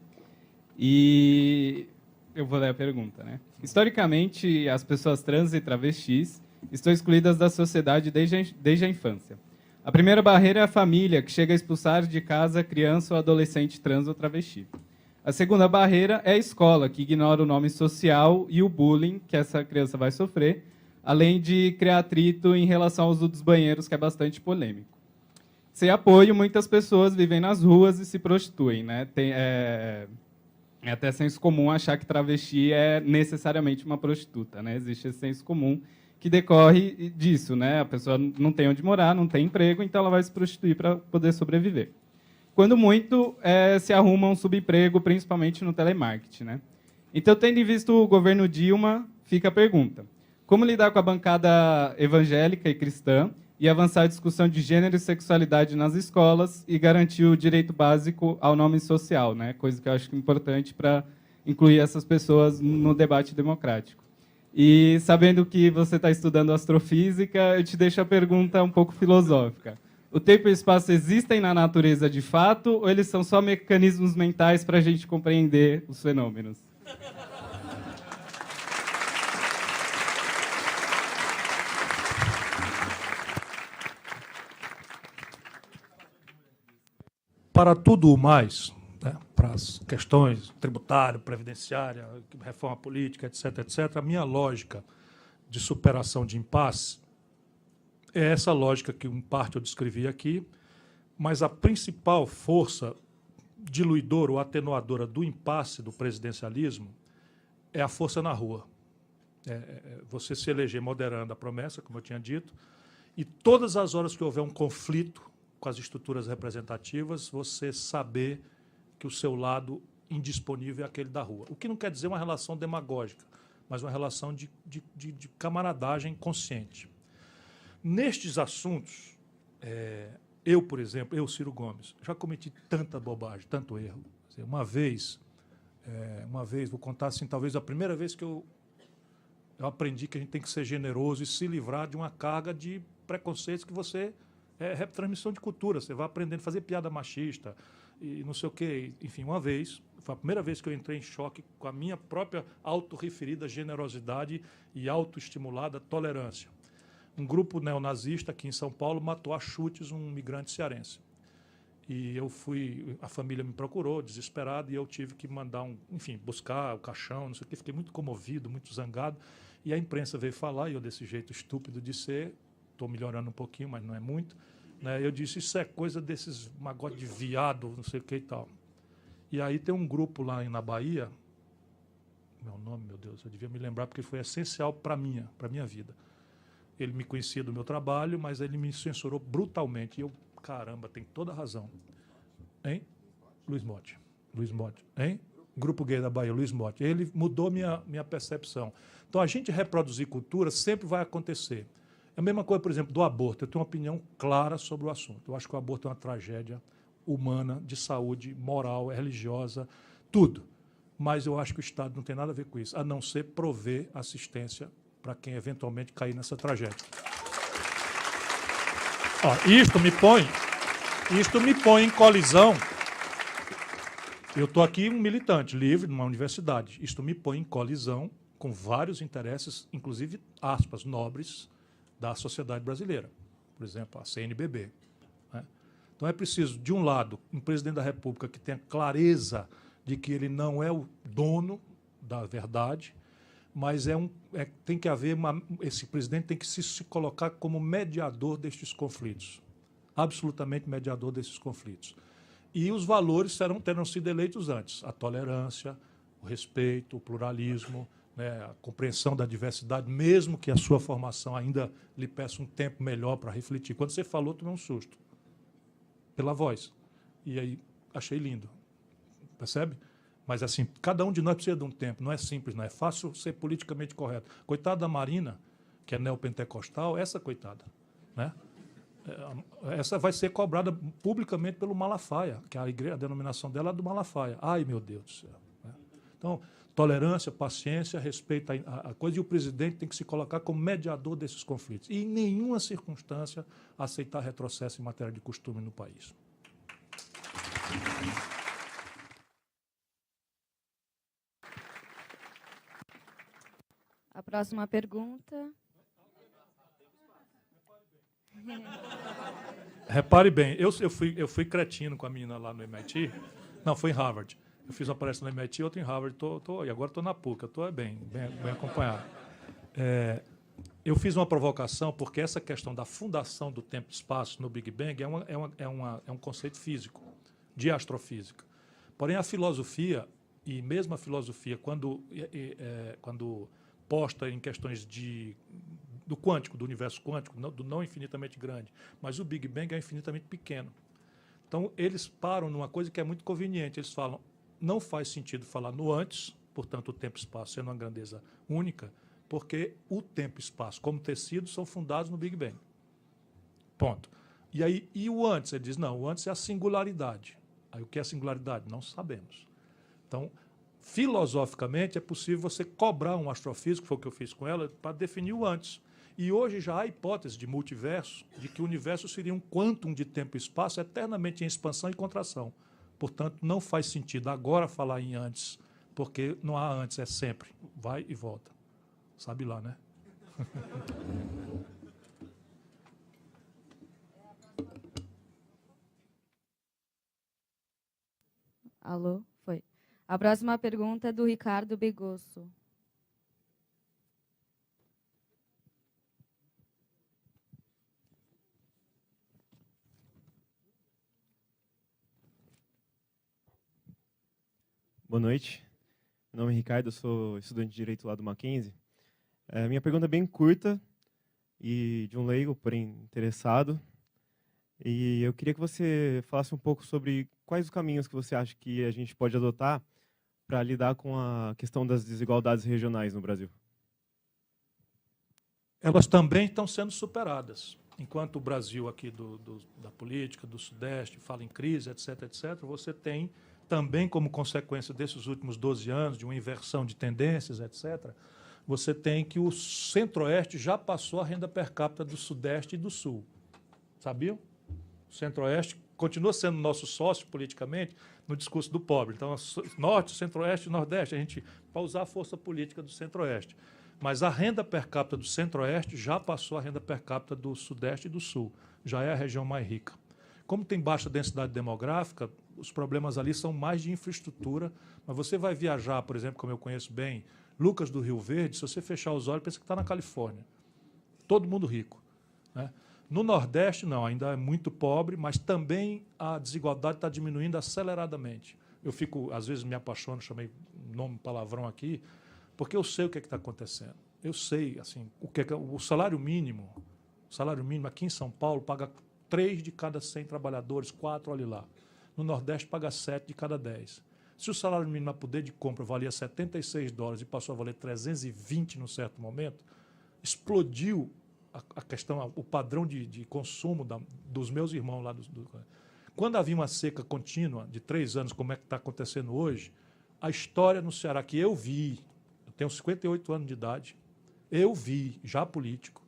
e eu vou ler a pergunta, né? Historicamente, as pessoas trans e travestis estão excluídas da sociedade desde a infância. A primeira barreira é a família, que chega a expulsar de casa criança ou adolescente trans ou travesti. A segunda barreira é a escola, que ignora o nome social e o bullying que essa criança vai sofrer, além de criar atrito em relação ao uso dos banheiros, que é bastante polêmico. Sem apoio, muitas pessoas vivem nas ruas e se prostituem, né? É até senso comum achar que travesti é necessariamente uma prostituta, né? Existe esse senso comum que decorre disso, né? A pessoa não tem onde morar, não tem emprego, então ela vai se prostituir para poder sobreviver. Quando muito, se arruma um subemprego, principalmente no telemarketing, né? Então, tendo em vista o governo Dilma, fica a pergunta: como lidar com a bancada evangélica e cristã e avançar a discussão de gênero e sexualidade nas escolas e garantir o direito básico ao nome social, né? Coisa que eu acho importante para incluir essas pessoas no debate democrático. E sabendo que você está estudando astrofísica, eu te deixo a pergunta um pouco filosófica. O tempo e o espaço existem na natureza de fato ou eles são só mecanismos mentais para a gente compreender os fenômenos? Para tudo o mais, né, para as questões tributária, previdenciária, reforma política, etc., a minha lógica de superação de impasse é essa lógica que, em parte, eu descrevi aqui, mas a principal força diluidora ou atenuadora do impasse do presidencialismo é a força na rua. Você se eleger moderando a promessa, como eu tinha dito, e todas as horas que houver um conflito com as estruturas representativas, você saber que o seu lado indisponível é aquele da rua. O que não quer dizer uma relação demagógica, mas uma relação de camaradagem consciente. nestes assuntos, eu, por exemplo, eu, Ciro Gomes, já cometi tanta bobagem, tanto erro. Uma vez, vou contar assim, talvez a primeira vez que eu aprendi que a gente tem que ser generoso e se livrar de uma carga de preconceitos que você... É transmissão de cultura, você vai aprendendo a fazer piada machista e não sei o quê. Enfim, uma vez, foi a primeira vez que eu entrei em choque com a minha própria autorreferida generosidade e autoestimulada tolerância. Um grupo neonazista aqui em São Paulo matou a chutes um migrante cearense. E eu fui, a família me procurou, desesperada, e eu tive que mandar buscar o caixão, não sei o quê. Fiquei muito comovido, muito zangado. E a imprensa veio falar, e eu, desse jeito estúpido de ser, estou melhorando um pouquinho, mas não é muito, né? Eu disse, isso é coisa desses magode de viado, não sei o que e tal. E aí tem um grupo lá na Bahia, meu nome, meu Deus, eu devia me lembrar, porque foi essencial para a minha vida. Ele me conhecia do meu trabalho, mas ele me censurou brutalmente. E eu, caramba, tem toda a razão. Hein? Luiz Motti. Hein? Grupo Gay da Bahia, Luiz Motti. Ele mudou minha percepção. Então, a gente reproduzir cultura sempre vai acontecer. É a mesma coisa, por exemplo, do aborto. Eu tenho uma opinião clara sobre o assunto. Eu acho que o aborto é uma tragédia humana, de saúde, moral, religiosa, tudo. Mas eu acho que o Estado não tem nada a ver com isso, a não ser prover assistência para quem eventualmente cair nessa tragédia. Isto me põe em colisão. Eu estou aqui um militante livre numa universidade. Isto me põe em colisão com vários interesses, inclusive, aspas, nobres, da sociedade brasileira. Por exemplo, a CNBB. Né? Então é preciso, de um lado, um presidente da República que tenha clareza de que ele não é o dono da verdade, mas tem que haver esse presidente tem que se colocar como mediador destes conflitos, absolutamente mediador desses conflitos. E os valores terão sido eleitos antes: a tolerância, o respeito, o pluralismo, né, a compreensão da diversidade, mesmo que a sua formação ainda lhe peça um tempo melhor para refletir. Quando você falou, tomei um susto pela voz. E aí achei lindo. Percebe? Mas, assim, cada um de nós precisa de um tempo. Não é simples, não é fácil ser politicamente correto. Coitada da Marina, que é neopentecostal, essa coitada, né? Essa vai ser cobrada publicamente pelo Malafaia, que a denominação dela é do Malafaia. Ai, meu Deus do céu. Né? Então, tolerância, paciência, respeito à coisa, e o presidente tem que se colocar como mediador desses conflitos. E, em nenhuma circunstância, aceitar retrocesso em matéria de costume no país. A próxima pergunta. Repare bem, eu fui cretino com a menina lá no MIT. Não, foi em Harvard. Eu fiz uma palestra no MIT, outra em Harvard, e agora estou na PUC, eu estou bem acompanhado. Eu fiz uma provocação, porque essa questão da fundação do tempo e espaço no Big Bang é um conceito físico, de astrofísica. Porém, a filosofia, e mesmo a filosofia, quando posta em questões do quântico, do universo quântico, do não infinitamente grande, mas o Big Bang é infinitamente pequeno. Então, eles param numa coisa que é muito conveniente. Eles falam, não faz sentido falar no antes, portanto, o tempo e espaço sendo uma grandeza única, porque o tempo e espaço, como tecido, são fundados no Big Bang. Ponto. E aí, e o antes? Ele diz, não, o antes é a singularidade. Aí, o que é a singularidade? Não sabemos. Então, filosoficamente, é possível você cobrar um astrofísico, foi o que eu fiz com ela, para definir o antes. E hoje já há hipótese de multiverso, de que o universo seria um quantum de tempo e espaço eternamente em expansão e contração. Portanto, não faz sentido agora falar em antes, porque não há antes, é sempre. Vai e volta. Sabe lá, né? Alô? Foi. A próxima pergunta é do Ricardo Begosso. Boa noite. Meu nome é Ricardo, eu sou estudante de Direito lá do Mackenzie. Minha pergunta é bem curta e de um leigo, porém interessado. E eu queria que você falasse um pouco sobre quais os caminhos que você acha que a gente pode adotar para lidar com a questão das desigualdades regionais no Brasil. elas também estão sendo superadas. Enquanto o Brasil aqui da política, do Sudeste, fala em crise, etc., etc., você tem também, como consequência desses últimos 12 anos, de uma inversão de tendências, etc., você tem que o Centro-Oeste já passou a renda per capita do Sudeste e do Sul. Sabiam? O Centro-Oeste continua sendo nosso sócio politicamente no discurso do pobre. Então, Norte, Centro-Oeste e Nordeste, a gente vai usar a força política do Centro-Oeste. Mas a renda per capita do Centro-Oeste já passou a renda per capita do Sudeste e do Sul. Já é a região mais rica. Como tem baixa densidade demográfica, os problemas ali são mais de infraestrutura. Mas você vai viajar, por exemplo, como eu conheço bem, Lucas do Rio Verde, se você fechar os olhos, pensa que está na Califórnia. Todo mundo rico, né? No Nordeste, não, ainda é muito pobre, mas também a desigualdade está diminuindo aceleradamente. Eu fico, às vezes, me apaixono, chamei nome palavrão aqui, porque eu sei o que está acontecendo. Eu sei, assim, o salário mínimo aqui em São Paulo paga 3 de cada 100 trabalhadores, 4, olha lá. No Nordeste paga 7 de cada 10. Se o salário mínimo a poder de compra valia $76 e passou a valer 320 num certo momento, explodiu a questão, o padrão de consumo dos meus irmãos lá. Quando havia uma seca contínua de 3 anos, como é que está acontecendo hoje, a história no Ceará que eu vi, eu tenho 58 anos de idade, eu vi, já político,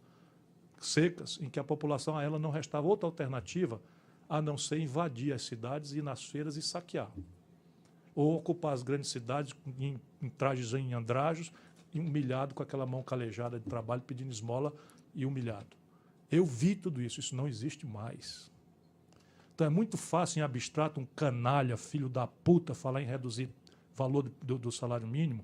secas em que a população a ela não restava outra alternativa a não ser invadir as cidades, ir nas feiras e saquear. Ou ocupar as grandes cidades em trajes em andrajos, e humilhado com aquela mão calejada de trabalho, pedindo esmola e humilhado. Eu vi tudo isso, isso não existe mais. Então é muito fácil, em abstrato, um canalha, filho da puta, falar em reduzir o valor do salário mínimo,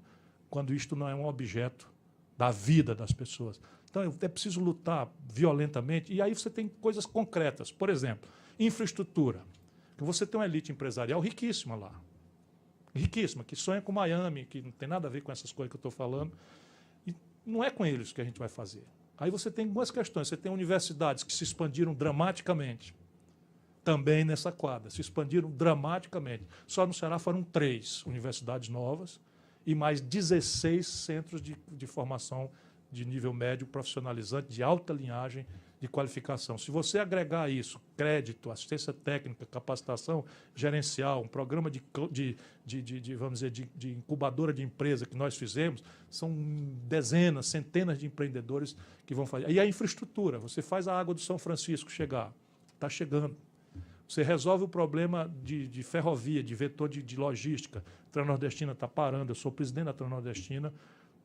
quando isto não é um objeto da vida das pessoas. Então é preciso lutar violentamente, e aí você tem coisas concretas. Por exemplo, infraestrutura. Você tem uma elite empresarial riquíssima lá. Riquíssima, que sonha com Miami, que não tem nada a ver com essas coisas que eu estou falando. E não é com eles que a gente vai fazer. Aí você tem duas questões. Você tem universidades que se expandiram dramaticamente, também nessa quadra, se expandiram dramaticamente. Só no Ceará foram 3 universidades novas e mais 16 centros de formação de nível médio profissionalizante, de alta linhagem de qualificação. Se você agregar a isso crédito, assistência técnica, capacitação gerencial, um programa vamos dizer, de incubadora de empresa que nós fizemos, são dezenas, centenas de empreendedores que vão fazer. E a infraestrutura, você faz a água do São Francisco chegar, está chegando. Você resolve o problema de ferrovia, de vetor de logística. A Transnordestina está parando, eu sou presidente da Transnordestina,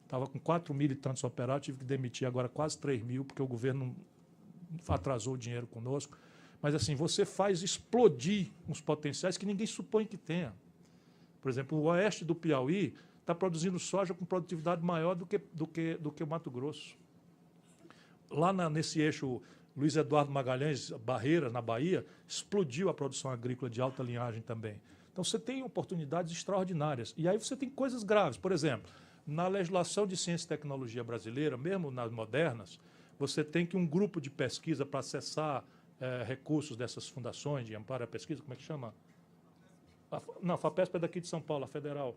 estava com 4.000 e tantos operários, tive que demitir agora quase 3.000, porque o governo atrasou o dinheiro conosco. Mas assim, você faz explodir uns potenciais que ninguém supõe que tenha. Por exemplo, o oeste do Piauí está produzindo soja com produtividade maior do que o Mato Grosso. Lá nesse eixo Luiz Eduardo Magalhães, Barreiras, na Bahia, explodiu a produção agrícola de alta linhagem também. Então você tem oportunidades extraordinárias. E aí você tem coisas graves. Por exemplo, na legislação de ciência e tecnologia brasileira, mesmo nas modernas, você tem que um grupo de pesquisa para acessar recursos dessas fundações de amparo à pesquisa, como é que chama? Não, a FAPESP é daqui de São Paulo, a federal.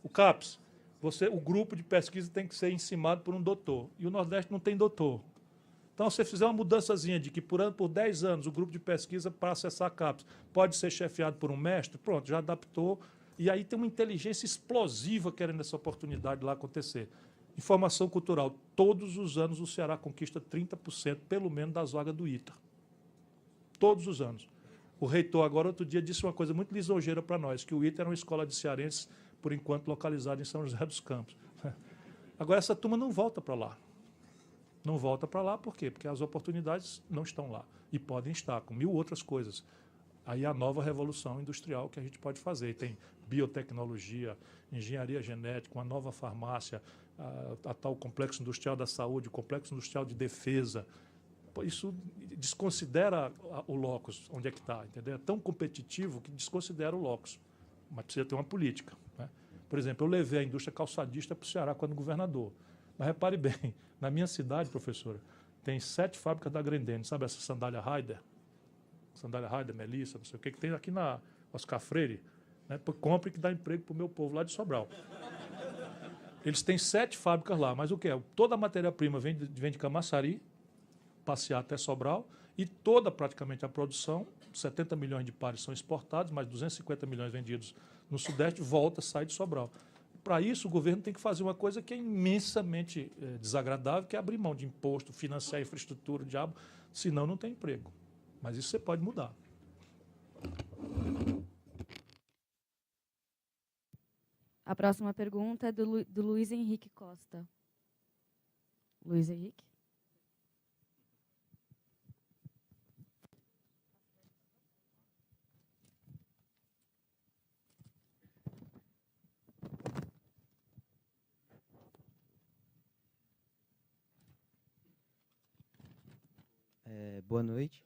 O CAPES. O grupo de pesquisa tem que ser encimado por um doutor. E o Nordeste não tem doutor. Então, se você fizer uma mudançazinha de que por 10 anos o grupo de pesquisa para acessar a CAPES pode ser chefiado por um mestre, pronto, já adaptou. E aí tem uma inteligência explosiva querendo essa oportunidade lá acontecer. Informação cultural. Todos os anos o Ceará conquista 30%, pelo menos, das vagas do ITA. Todos os anos. O reitor, agora, outro dia, disse uma coisa muito lisonjeira para nós, que o ITA era uma escola de cearenses, por enquanto, localizada em São José dos Campos. Agora, essa turma não volta para lá. Não volta para lá por quê? Porque as oportunidades não estão lá. E podem estar, com 1000 outras coisas. Aí a nova revolução industrial que a gente pode fazer. Tem biotecnologia, engenharia genética, uma nova farmácia, a tal complexo industrial da saúde, o complexo industrial de defesa. Isso desconsidera o locus, onde é que está, entendeu? É tão competitivo que desconsidera o locus. Mas precisa ter uma política, né? Por exemplo, eu levei a indústria calçadista para o Ceará quando governador. Mas repare bem, na minha cidade, professora, tem 7 fábricas da Grendene, sabe essa sandália Raider? Sandália Raider, Melissa, não sei o que tem aqui na Oscar Freire, né? Compre que dá emprego para o meu povo lá de Sobral. Eles têm 7 fábricas lá, mas o que é? Toda a matéria-prima vem de Camaçari, passear até Sobral, e toda praticamente a produção, 70 milhões de pares são exportados, mais 250 milhões vendidos no Sudeste, volta, sai de Sobral. Para isso, o governo tem que fazer uma coisa que é imensamente desagradável, que é abrir mão de imposto, financiar a infraestrutura, o diabo, senão não tem emprego. Mas isso você pode mudar. A próxima pergunta é do Luiz Henrique Costa. Luiz Henrique? Boa noite.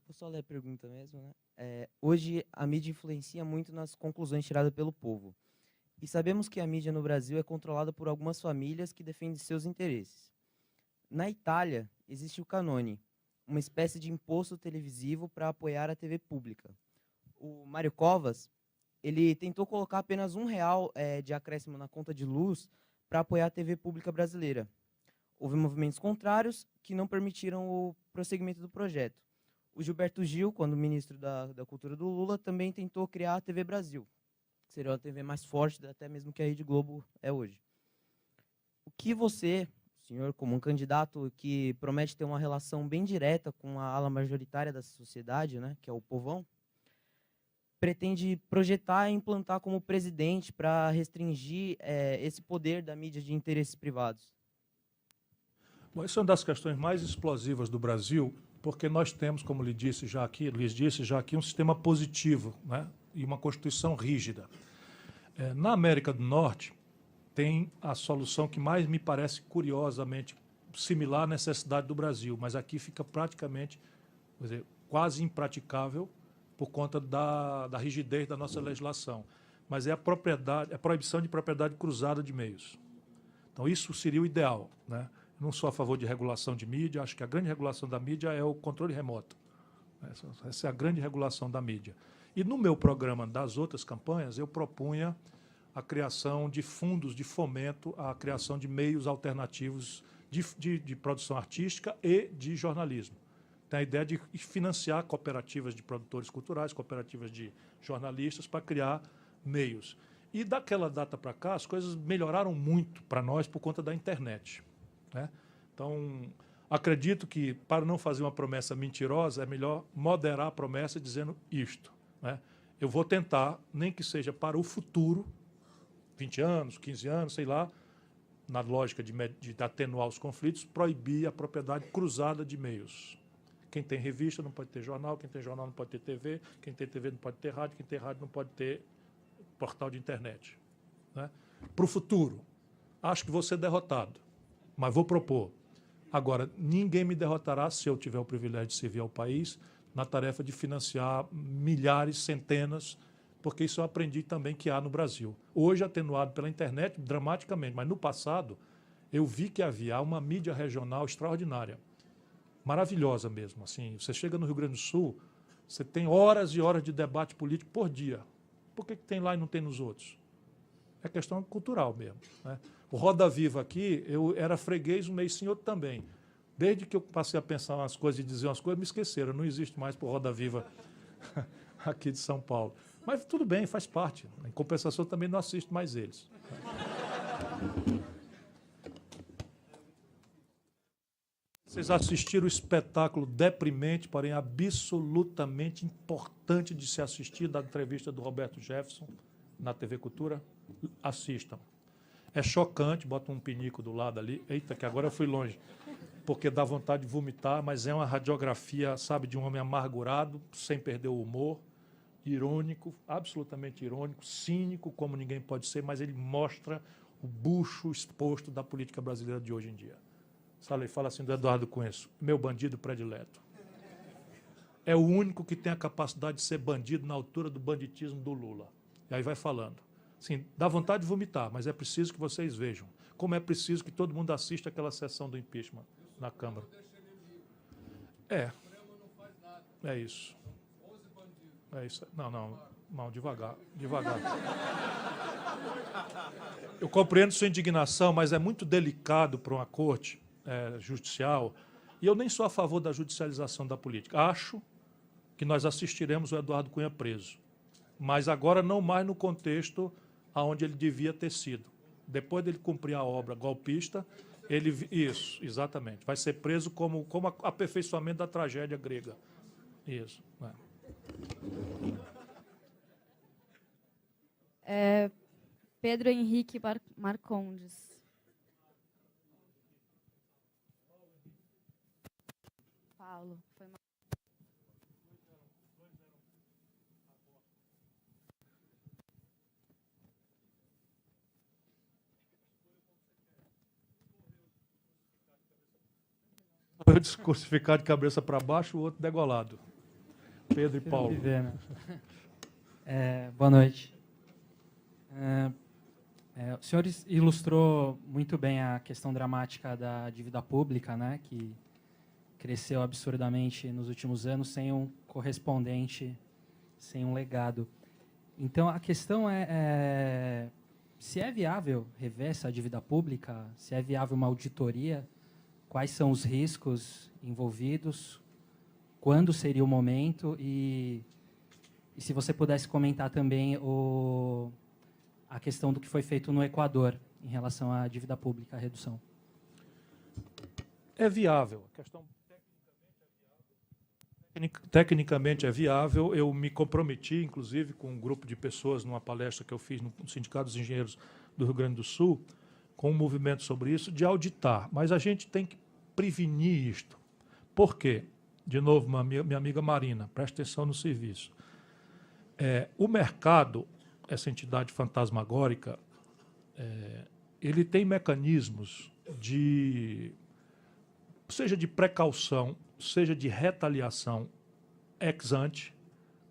Vou só ler a pergunta mesmo, né? Hoje, a mídia influencia muito nas conclusões tiradas pelo povo. E sabemos que a mídia no Brasil é controlada por algumas famílias que defendem seus interesses. Na Itália, existe o Canone, uma espécie de imposto televisivo para apoiar a TV pública. O Mário Covas, ele tentou colocar apenas R$1 de acréscimo na conta de luz para apoiar a TV pública brasileira. Houve movimentos contrários que não permitiram o prosseguimento do projeto. O Gilberto Gil, quando ministro da Cultura do Lula, também tentou criar a TV Brasil, que seria a TV mais forte, até mesmo que a Rede Globo é hoje. O que você, senhor, como um candidato que promete ter uma relação bem direta com a ala majoritária da sociedade, né, que é o povão, pretende projetar e implantar como presidente para restringir esse poder da mídia de interesses privados? Bom, isso é uma das questões mais explosivas do Brasil, porque nós temos, como lhes disse já aqui, um sistema positivo, né, e uma Constituição rígida. Na América do Norte, tem a solução que mais me parece curiosamente similar à necessidade do Brasil, mas aqui fica praticamente, quer dizer, quase impraticável por conta da rigidez da nossa legislação. Mas é a proibição de propriedade cruzada de meios. Então, isso seria o ideal, né? Não sou a favor de regulação de mídia, acho que a grande regulação da mídia é o controle remoto. Essa é a grande regulação da mídia. E no meu programa das outras campanhas, eu propunha a criação de fundos de fomento à criação de meios alternativos de produção artística e de jornalismo. Tem a ideia de financiar cooperativas de produtores culturais, cooperativas de jornalistas, para criar meios. E daquela data para cá, as coisas melhoraram muito para nós por conta da internet, né? Então, acredito que, para não fazer uma promessa mentirosa, é melhor moderar a promessa dizendo isto, né? Eu vou tentar, nem que seja para o futuro, 20 anos, 15 anos, sei lá, na lógica de atenuar os conflitos, proibir a propriedade cruzada de meios. Quem tem revista não pode ter jornal, quem tem jornal não pode ter TV, quem tem TV não pode ter rádio, quem tem rádio não pode ter portal de internet, né? Para o futuro, acho que vou ser derrotado, mas vou propor. Agora, ninguém me derrotará se eu tiver o privilégio de servir ao país na tarefa de financiar milhares, centenas, porque isso eu aprendi também que há no Brasil. Hoje, atenuado pela internet, dramaticamente, mas no passado, eu vi que havia uma mídia regional extraordinária, maravilhosa mesmo. Assim, você chega no Rio Grande do Sul, você tem horas e horas de debate político por dia. Por que tem lá e não tem nos outros? É questão cultural mesmo, né? O Roda Viva aqui, eu era freguês um mês sim, outro também. Desde que eu passei a pensar umas coisas e dizer umas coisas, me esqueceram. Não existe mais por Roda Viva aqui de São Paulo. Mas tudo bem, faz parte. Em compensação, também não assisto mais eles. Vocês assistiram o espetáculo deprimente, porém absolutamente importante de se assistir, da entrevista do Roberto Jefferson na TV Cultura? Assistam. É chocante, bota um pinico do lado ali. Eita, que agora eu fui longe, porque dá vontade de vomitar, mas é uma radiografia, sabe, de um homem amargurado, sem perder o humor, irônico, absolutamente irônico, cínico, como ninguém pode ser, mas ele mostra o bucho exposto da política brasileira de hoje em dia. Fala assim do Eduardo Cunha, meu bandido predileto. É o único que tem a capacidade de ser bandido na altura do banditismo do Lula. E aí vai falando. Sim, dá vontade de vomitar, mas é preciso que vocês vejam. Como é preciso que todo mundo assista aquela sessão do impeachment na Câmara. É isso. É isso. Não. Não, devagar, devagar. Eu compreendo sua indignação, mas é muito delicado para uma corte judicial, e eu nem sou a favor da judicialização da política. Acho que nós assistiremos o Eduardo Cunha preso, mas agora não mais no contexto aonde ele devia ter sido. Depois dele cumprir a obra golpista, isso, exatamente, vai ser preso como aperfeiçoamento da tragédia grega. Isso. Pedro Henrique Marcondes. Paulo, foi mal. O discurso ficar de cabeça para baixo, o outro degolado. Pedro e Paulo. Boa noite. O senhor ilustrou muito bem a questão dramática da dívida pública, né, que cresceu absurdamente nos últimos anos sem um correspondente, sem um legado. Então, a questão é se é viável rever essa dívida pública, se é viável uma auditoria, quais são os riscos envolvidos, quando seria o momento e se você pudesse comentar também a questão do que foi feito no Equador em relação à dívida pública, a redução. É viável. A questão tecnicamente é viável. Eu me comprometi, inclusive, com um grupo de pessoas numa palestra que eu fiz no Sindicato dos Engenheiros do Rio Grande do Sul, com um movimento sobre isso, de auditar. Mas a gente tem que prevenir isto. Por quê? De novo, minha amiga Marina, presta atenção no serviço. O mercado, essa entidade fantasmagórica, ele tem mecanismos seja de precaução, seja de retaliação ex ante,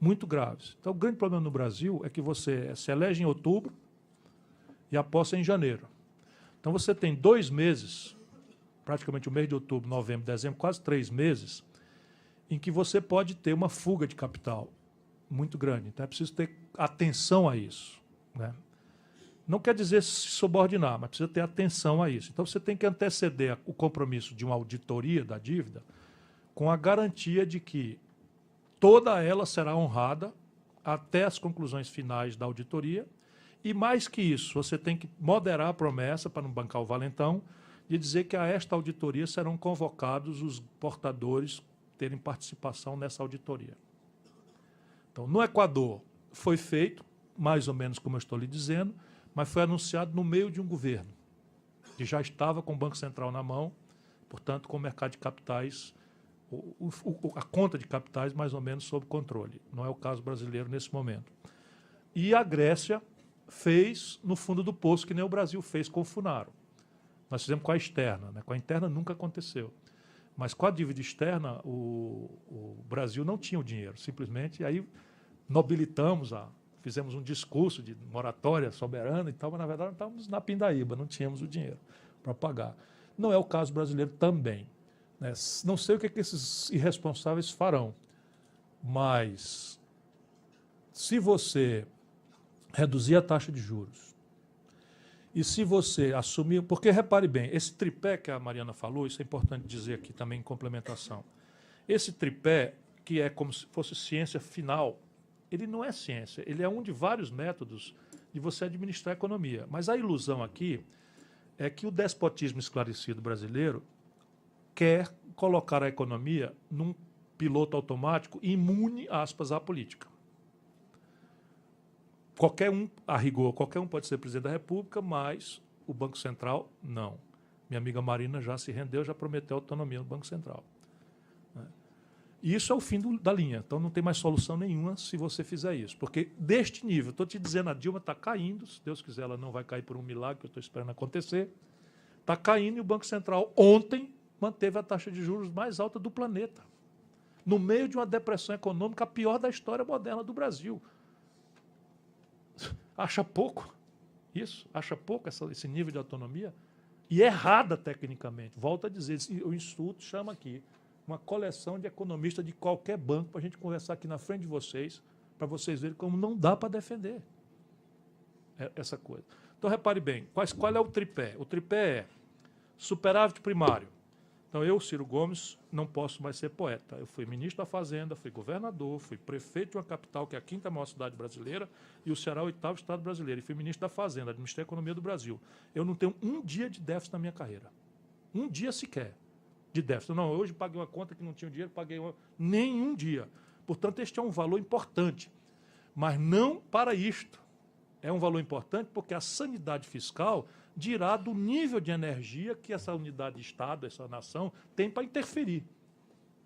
muito graves. Então, o grande problema no Brasil é que você se elege em outubro e a posse é em janeiro. Então, você tem 2 meses, praticamente o mês de outubro, novembro, dezembro, quase 3 meses, em que você pode ter uma fuga de capital muito grande. Então, é preciso ter atenção a isso, né? Não quer dizer se subordinar, mas precisa ter atenção a isso. Então, você tem que anteceder o compromisso de uma auditoria da dívida com a garantia de que toda ela será honrada até as conclusões finais da auditoria. E, mais que isso, você tem que moderar a promessa, para não bancar o valentão, de dizer que a esta auditoria serão convocados os portadores terem participação nessa auditoria. Então, no Equador, foi feito, mais ou menos como eu estou lhe dizendo, mas foi anunciado no meio de um governo, que já estava com o Banco Central na mão, portanto, com o mercado de capitais, a conta de capitais mais ou menos sob controle. Não é o caso brasileiro nesse momento. E a Grécia fez no fundo do poço, que nem o Brasil fez com o Funaro. Nós fizemos com a externa, né? Com a interna nunca aconteceu. Mas com a dívida externa, o Brasil não tinha o dinheiro, simplesmente, e aí nobilitamos, fizemos um discurso de moratória soberana e tal, mas na verdade estávamos na pindaíba, não tínhamos o dinheiro para pagar. Não é o caso brasileiro também, né? Não sei o que esses irresponsáveis farão, mas se você reduzir a taxa de juros e se você assumir... Porque, repare bem, esse tripé que a Mariana falou, isso é importante dizer aqui também em complementação, esse tripé, que é como se fosse ciência final, ele não é ciência, ele é um de vários métodos de você administrar a economia. Mas a ilusão aqui é que o despotismo esclarecido brasileiro quer colocar a economia num piloto automático imune, aspas, à política. Qualquer um, a rigor, qualquer um pode ser presidente da República, mas o Banco Central, não. Minha amiga Marina já se rendeu, já prometeu autonomia no Banco Central. E isso é o fim da linha. Então, não tem mais solução nenhuma se você fizer isso. Porque, deste nível, estou te dizendo, a Dilma está caindo, se Deus quiser, ela não vai cair por um milagre, que eu estou esperando acontecer. Está caindo e o Banco Central, ontem, manteve a taxa de juros mais alta do planeta. No meio de uma depressão econômica, a pior da história moderna do Brasil. Acha pouco isso? Acha pouco esse nível de autonomia? E errada tecnicamente. Volto a dizer, o Instituto chama aqui uma coleção de economistas de qualquer banco para a gente conversar aqui na frente de vocês, para vocês verem como não dá para defender essa coisa. Então, repare bem, qual é o tripé? O tripé é superávit primário. Então, eu, Ciro Gomes, não posso mais ser poeta. Eu fui ministro da Fazenda, fui governador, fui prefeito de uma capital, que é a 5ª maior cidade brasileira, e o Ceará é o 8º estado brasileiro. E fui ministro da Fazenda, administrei a economia do Brasil. Eu não tenho um dia de déficit na minha carreira. Um dia sequer de déficit. Não, hoje paguei uma conta que não tinha dinheiro, paguei nenhum dia. Portanto, este é um valor importante. Mas não para isto. É um valor importante porque a sanidade fiscal dirá do nível de energia que essa unidade de Estado, essa nação, tem para interferir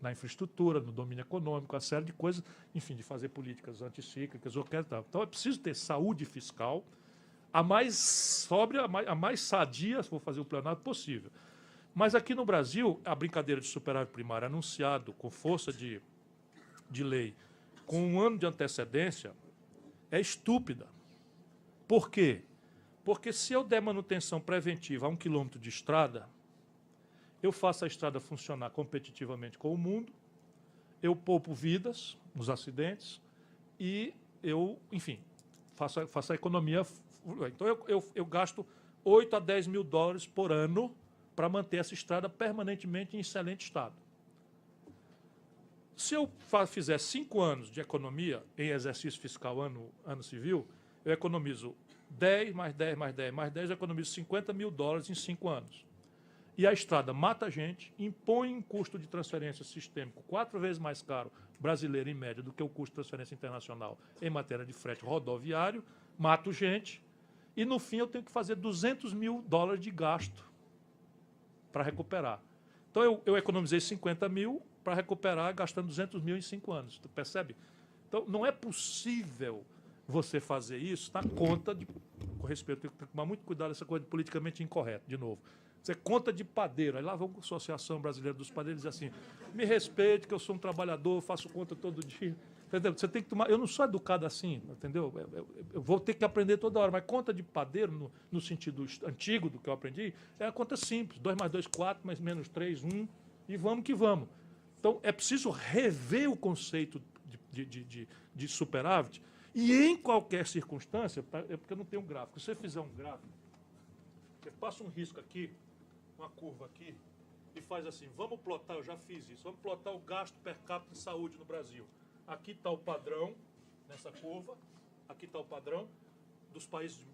na infraestrutura, no domínio econômico, uma série de coisas, enfim, de fazer políticas anticíclicas. Então, é preciso ter saúde fiscal a mais sóbria, a mais sadia, se for fazer o plenário, possível. Mas aqui no Brasil, a brincadeira de superávit primário anunciado com força de lei, com um ano de antecedência, é estúpida. Por quê? Porque se eu der manutenção preventiva a 1 quilômetro de estrada, eu faço a estrada funcionar competitivamente com o mundo, eu poupo vidas nos acidentes e eu, enfim, faço a economia. Então, eu gasto 8 a 10 mil dólares por ano para manter essa estrada permanentemente em excelente estado. Se eu fizer 5 anos de economia em exercício fiscal ano civil, eu economizo 10, mais 10, mais 10, mais 10, eu economizo 50 mil dólares em 5 anos. E a estrada mata a gente, impõe um custo de transferência sistêmico 4 vezes mais caro, brasileiro em média, do que o custo de transferência internacional em matéria de frete rodoviário, mato gente, e no fim eu tenho que fazer 200 mil dólares de gasto para recuperar. Então eu economizei 50 mil para recuperar gastando 200 mil em 5 anos. Tu percebe? Então não é possível você fazer isso na conta de... Com respeito, tem que tomar muito cuidado essa coisa de politicamente incorreto, de novo. Você conta de padeiro. Aí lá vão a Associação Brasileira dos Padeiros e diz assim, me respeite que eu sou um trabalhador, faço conta todo dia. Entendeu? Você tem que tomar... Eu não sou educado assim, entendeu? Eu vou ter que aprender toda hora, mas conta de padeiro, no sentido antigo do que eu aprendi, é a conta simples. 2 mais 2, 4, mais menos 3, 1, e vamos que vamos. Então, é preciso rever o conceito de superávit, e em qualquer circunstância, é porque eu não tenho um gráfico. Se você fizer um gráfico, você passa um risco aqui, uma curva aqui, e faz assim, vamos plotar, eu já fiz isso, vamos plotar o gasto per capita em saúde no Brasil. Aqui está o padrão, nessa curva, aqui está o padrão dos países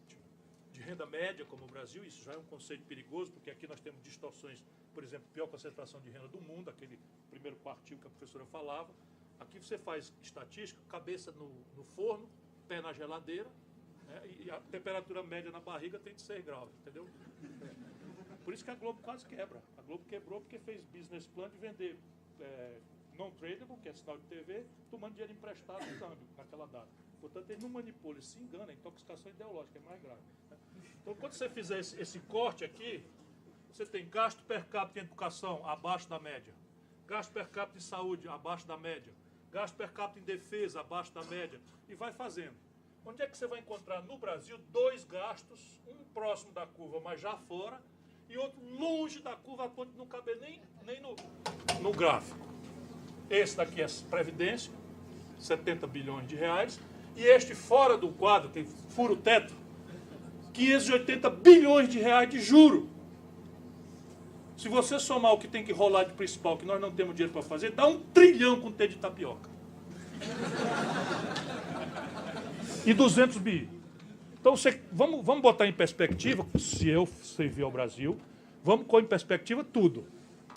de renda média, como o Brasil. Isso já é um conceito perigoso, porque aqui nós temos distorções, por exemplo, pior concentração de renda do mundo, aquele primeiro quartil que a professora falava. Aqui você faz estatística, cabeça no forno, pé na geladeira, né, e a temperatura média na barriga tem de 6 graus, entendeu? Por isso que a Globo quase quebra. A Globo quebrou porque fez business plan de vender non-tradable, que é sinal de TV, tomando dinheiro emprestado no câmbio, naquela data. Portanto, ele não manipula, ele se engana, a intoxicação ideológica é mais grave. Né? Então, quando você fizer esse corte aqui, você tem gasto per capita em educação abaixo da média, gasto per capita em saúde abaixo da média, gasto per capita em defesa abaixo da média, e vai fazendo. Onde é que você vai encontrar no Brasil 2 gastos, um próximo da curva, mas já fora, e outro longe da curva, a ponto de não caber nem no gráfico. Esse daqui é Previdência, 70 bilhões de reais, e este fora do quadro, que fura o teto, 580 bilhões de reais de juro. Se você somar o que tem que rolar de principal, que nós não temos dinheiro para fazer, dá 1 trilhão com T de tapioca. E 200 bi. Então, vamos botar em perspectiva, se eu servir ao Brasil, vamos pôr em perspectiva tudo.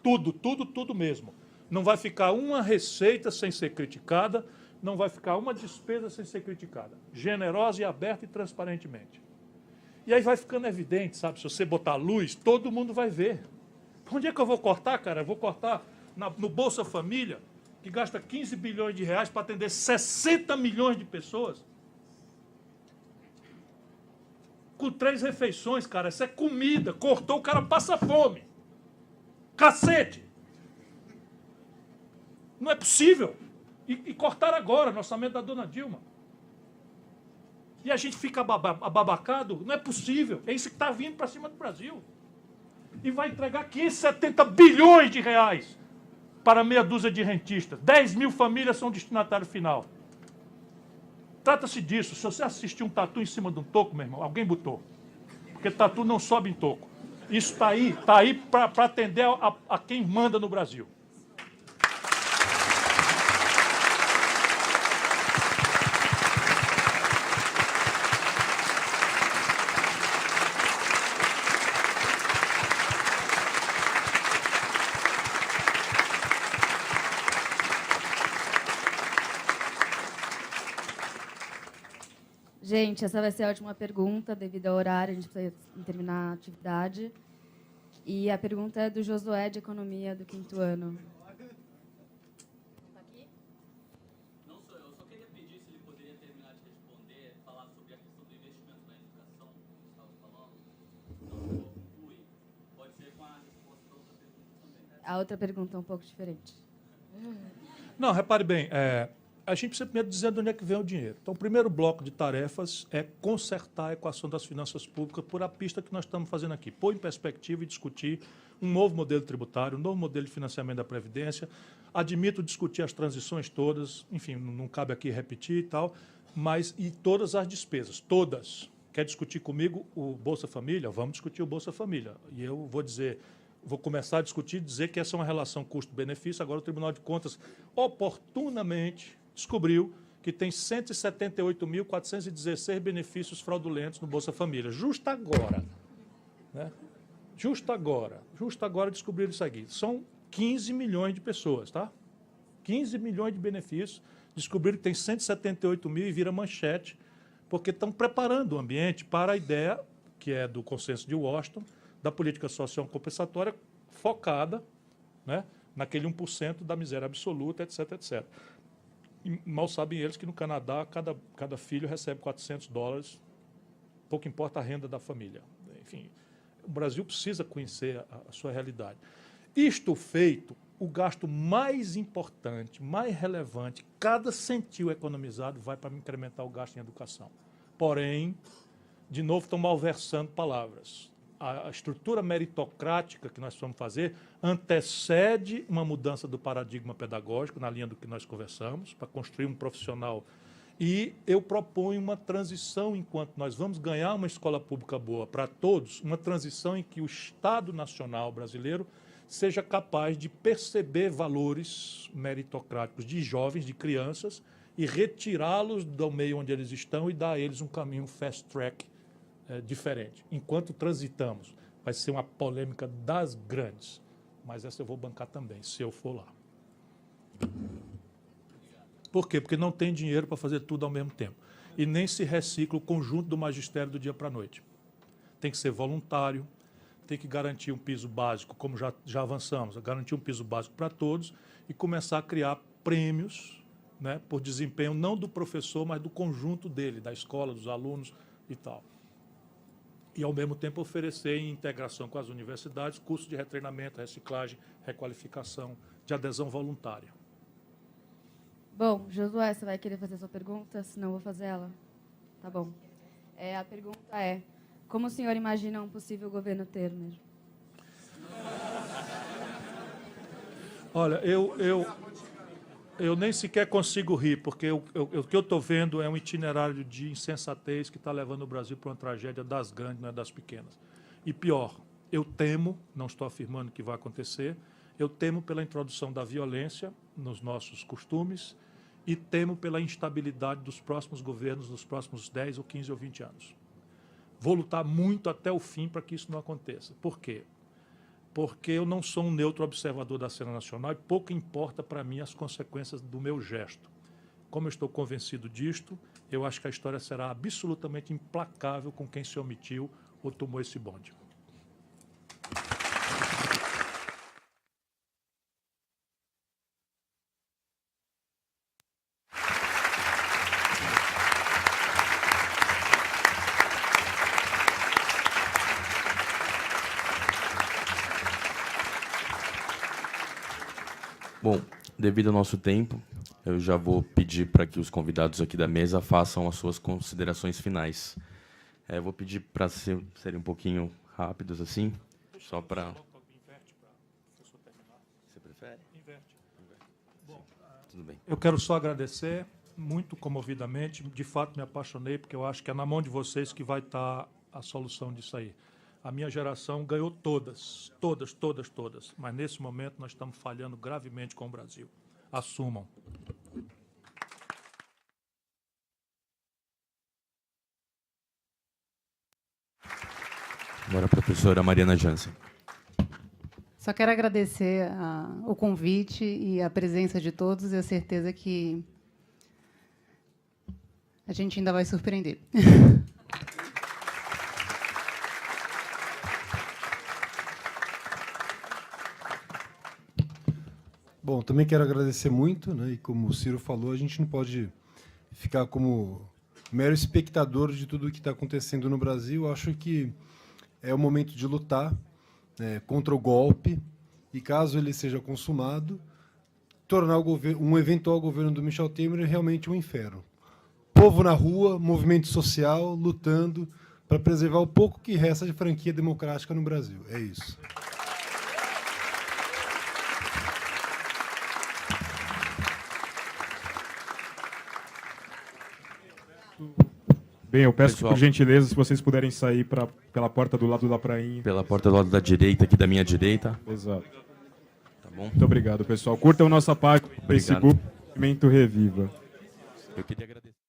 Tudo mesmo. Não vai ficar uma receita sem ser criticada, não vai ficar uma despesa sem ser criticada. Generosa e aberta e transparentemente. E aí vai ficando evidente, sabe? Se você botar luz, todo mundo vai ver. Onde é que eu vou cortar, cara? Eu vou cortar no Bolsa Família, que gasta 15 bilhões de reais para atender 60 milhões de pessoas. Com 3 refeições, cara. Isso é comida. Cortou, o cara passa fome. Cacete! Não é possível. E cortaram agora no orçamento da dona Dilma. E a gente fica ababacado. Não é possível. É isso que está vindo para cima do Brasil. E vai entregar 570 bilhões de reais para meia dúzia de rentistas. 10 mil famílias são destinatário final. Trata-se disso. Se você assistir um tatu em cima de um toco, meu irmão, alguém botou. Porque tatu não sobe em toco. Isso está aí para atender a quem manda no Brasil. Gente, essa vai ser a última pergunta, devido ao horário, a gente precisa terminar a atividade. E a pergunta é do Josué, de Economia, do 5º ano. Não sou eu só queria pedir se ele poderia terminar de responder, falar sobre a questão do investimento na educação, como você estava falando. Não, eu concluí. Pode ser com a resposta da outra pergunta também. A outra pergunta é um pouco diferente. Não, repare bem, a gente precisa primeiro dizer de onde é que vem o dinheiro. Então, o primeiro bloco de tarefas é consertar a equação das finanças públicas por a pista que nós estamos fazendo aqui. Pôr em perspectiva e discutir um novo modelo tributário, um novo modelo de financiamento da Previdência. Admito discutir as transições todas, enfim, não cabe aqui repetir e tal, mas e todas as despesas, todas. Quer discutir comigo o Bolsa Família? Vamos discutir o Bolsa Família. E eu vou começar a discutir e dizer que essa é uma relação custo-benefício. Agora o Tribunal de Contas, oportunamente, descobriu que tem 178.416 benefícios fraudulentos no Bolsa Família. Justo agora. Né? Justo agora descobriram isso aqui. São 15 milhões de pessoas, tá? 15 milhões de benefícios. Descobriram que tem 178 mil e vira manchete, porque estão preparando o ambiente para a ideia, que é do consenso de Washington, da política social compensatória focada, né, naquele 1% da miséria absoluta, etc, etc. E mal sabem eles que no Canadá cada filho recebe $400, pouco importa a renda da família. Enfim, o Brasil precisa conhecer a sua realidade. Isto feito, o gasto mais importante, mais relevante, cada centavo economizado vai para incrementar o gasto em educação. Porém, de novo, estão malversando palavras. A estrutura meritocrática que nós vamos fazer antecede uma mudança do paradigma pedagógico, na linha do que nós conversamos, para construir um profissional. E eu proponho uma transição, enquanto nós vamos ganhar uma escola pública boa para todos, uma transição em que o Estado Nacional brasileiro seja capaz de perceber valores meritocráticos de jovens, de crianças, e retirá-los do meio onde eles estão e dar a eles um caminho fast track diferente. Enquanto transitamos, vai ser uma polêmica das grandes, mas essa eu vou bancar também, se eu for lá. Por quê? Porque não tem dinheiro para fazer tudo ao mesmo tempo. E nem se recicla o conjunto do magistério do dia para a noite. Tem que ser voluntário, tem que garantir um piso básico, como já avançamos, garantir um piso básico para todos e começar a criar prêmios, né, por desempenho não do professor, mas do conjunto dele, da escola, dos alunos e tal. E, ao mesmo tempo, oferecer, em integração com as universidades, cursos de retreinamento, reciclagem, requalificação, de adesão voluntária. Bom, Josué, você vai querer fazer a sua pergunta? Senão eu vou fazer ela. Tá bom. A pergunta é, como o senhor imagina um possível governo Temer? Olha, eu nem sequer consigo rir, porque o que eu estou vendo é um itinerário de insensatez que está levando o Brasil para uma tragédia das grandes, não é das pequenas. E pior, eu temo, não estou afirmando que vai acontecer, eu temo pela introdução da violência nos nossos costumes e temo pela instabilidade dos próximos governos nos próximos 10 ou 15 ou 20 anos. Vou lutar muito até o fim para que isso não aconteça. Por quê? Porque eu não sou um neutro observador da cena nacional e pouco importa para mim as consequências do meu gesto. Como eu estou convencido disto, eu acho que a história será absolutamente implacável com quem se omitiu ou tomou esse bonde. Bom, devido ao nosso tempo, eu já vou pedir para que os convidados aqui da mesa façam as suas considerações finais. Eu vou pedir para serem um pouquinho rápidos, assim, só para... Você prefere? Inverte. Bom, tudo bem. Eu quero só agradecer. muito comovidamente. De fato, me apaixonei, porque eu acho que é na mão de vocês que vai estar a solução disso aí. A minha geração ganhou todas. Mas, nesse momento, nós estamos falhando gravemente com o Brasil. Assumam. Agora a professora Mariana Jansen. Só quero agradecer o convite e a presença de todos e a certeza que a gente ainda vai surpreender. Bom, também quero agradecer muito, né? E como o Ciro falou, a gente não pode ficar como mero espectador de tudo o que está acontecendo no Brasil. Acho que é o momento de lutar, né, contra o golpe e, caso ele seja consumado, tornar um eventual governo do Michel Temer realmente um inferno. Povo na rua, movimento social, lutando para preservar o pouco que resta de franquia democrática no Brasil. É isso. Bem, eu peço Pessoal, por gentileza, se vocês puderem sair pela porta do lado da prainha. Pela porta do lado da direita, aqui da minha direita. Exato. Tá bom? Muito obrigado, pessoal. Curtam nossa página no Facebook, Movimento Reviva. Eu queria agradecer.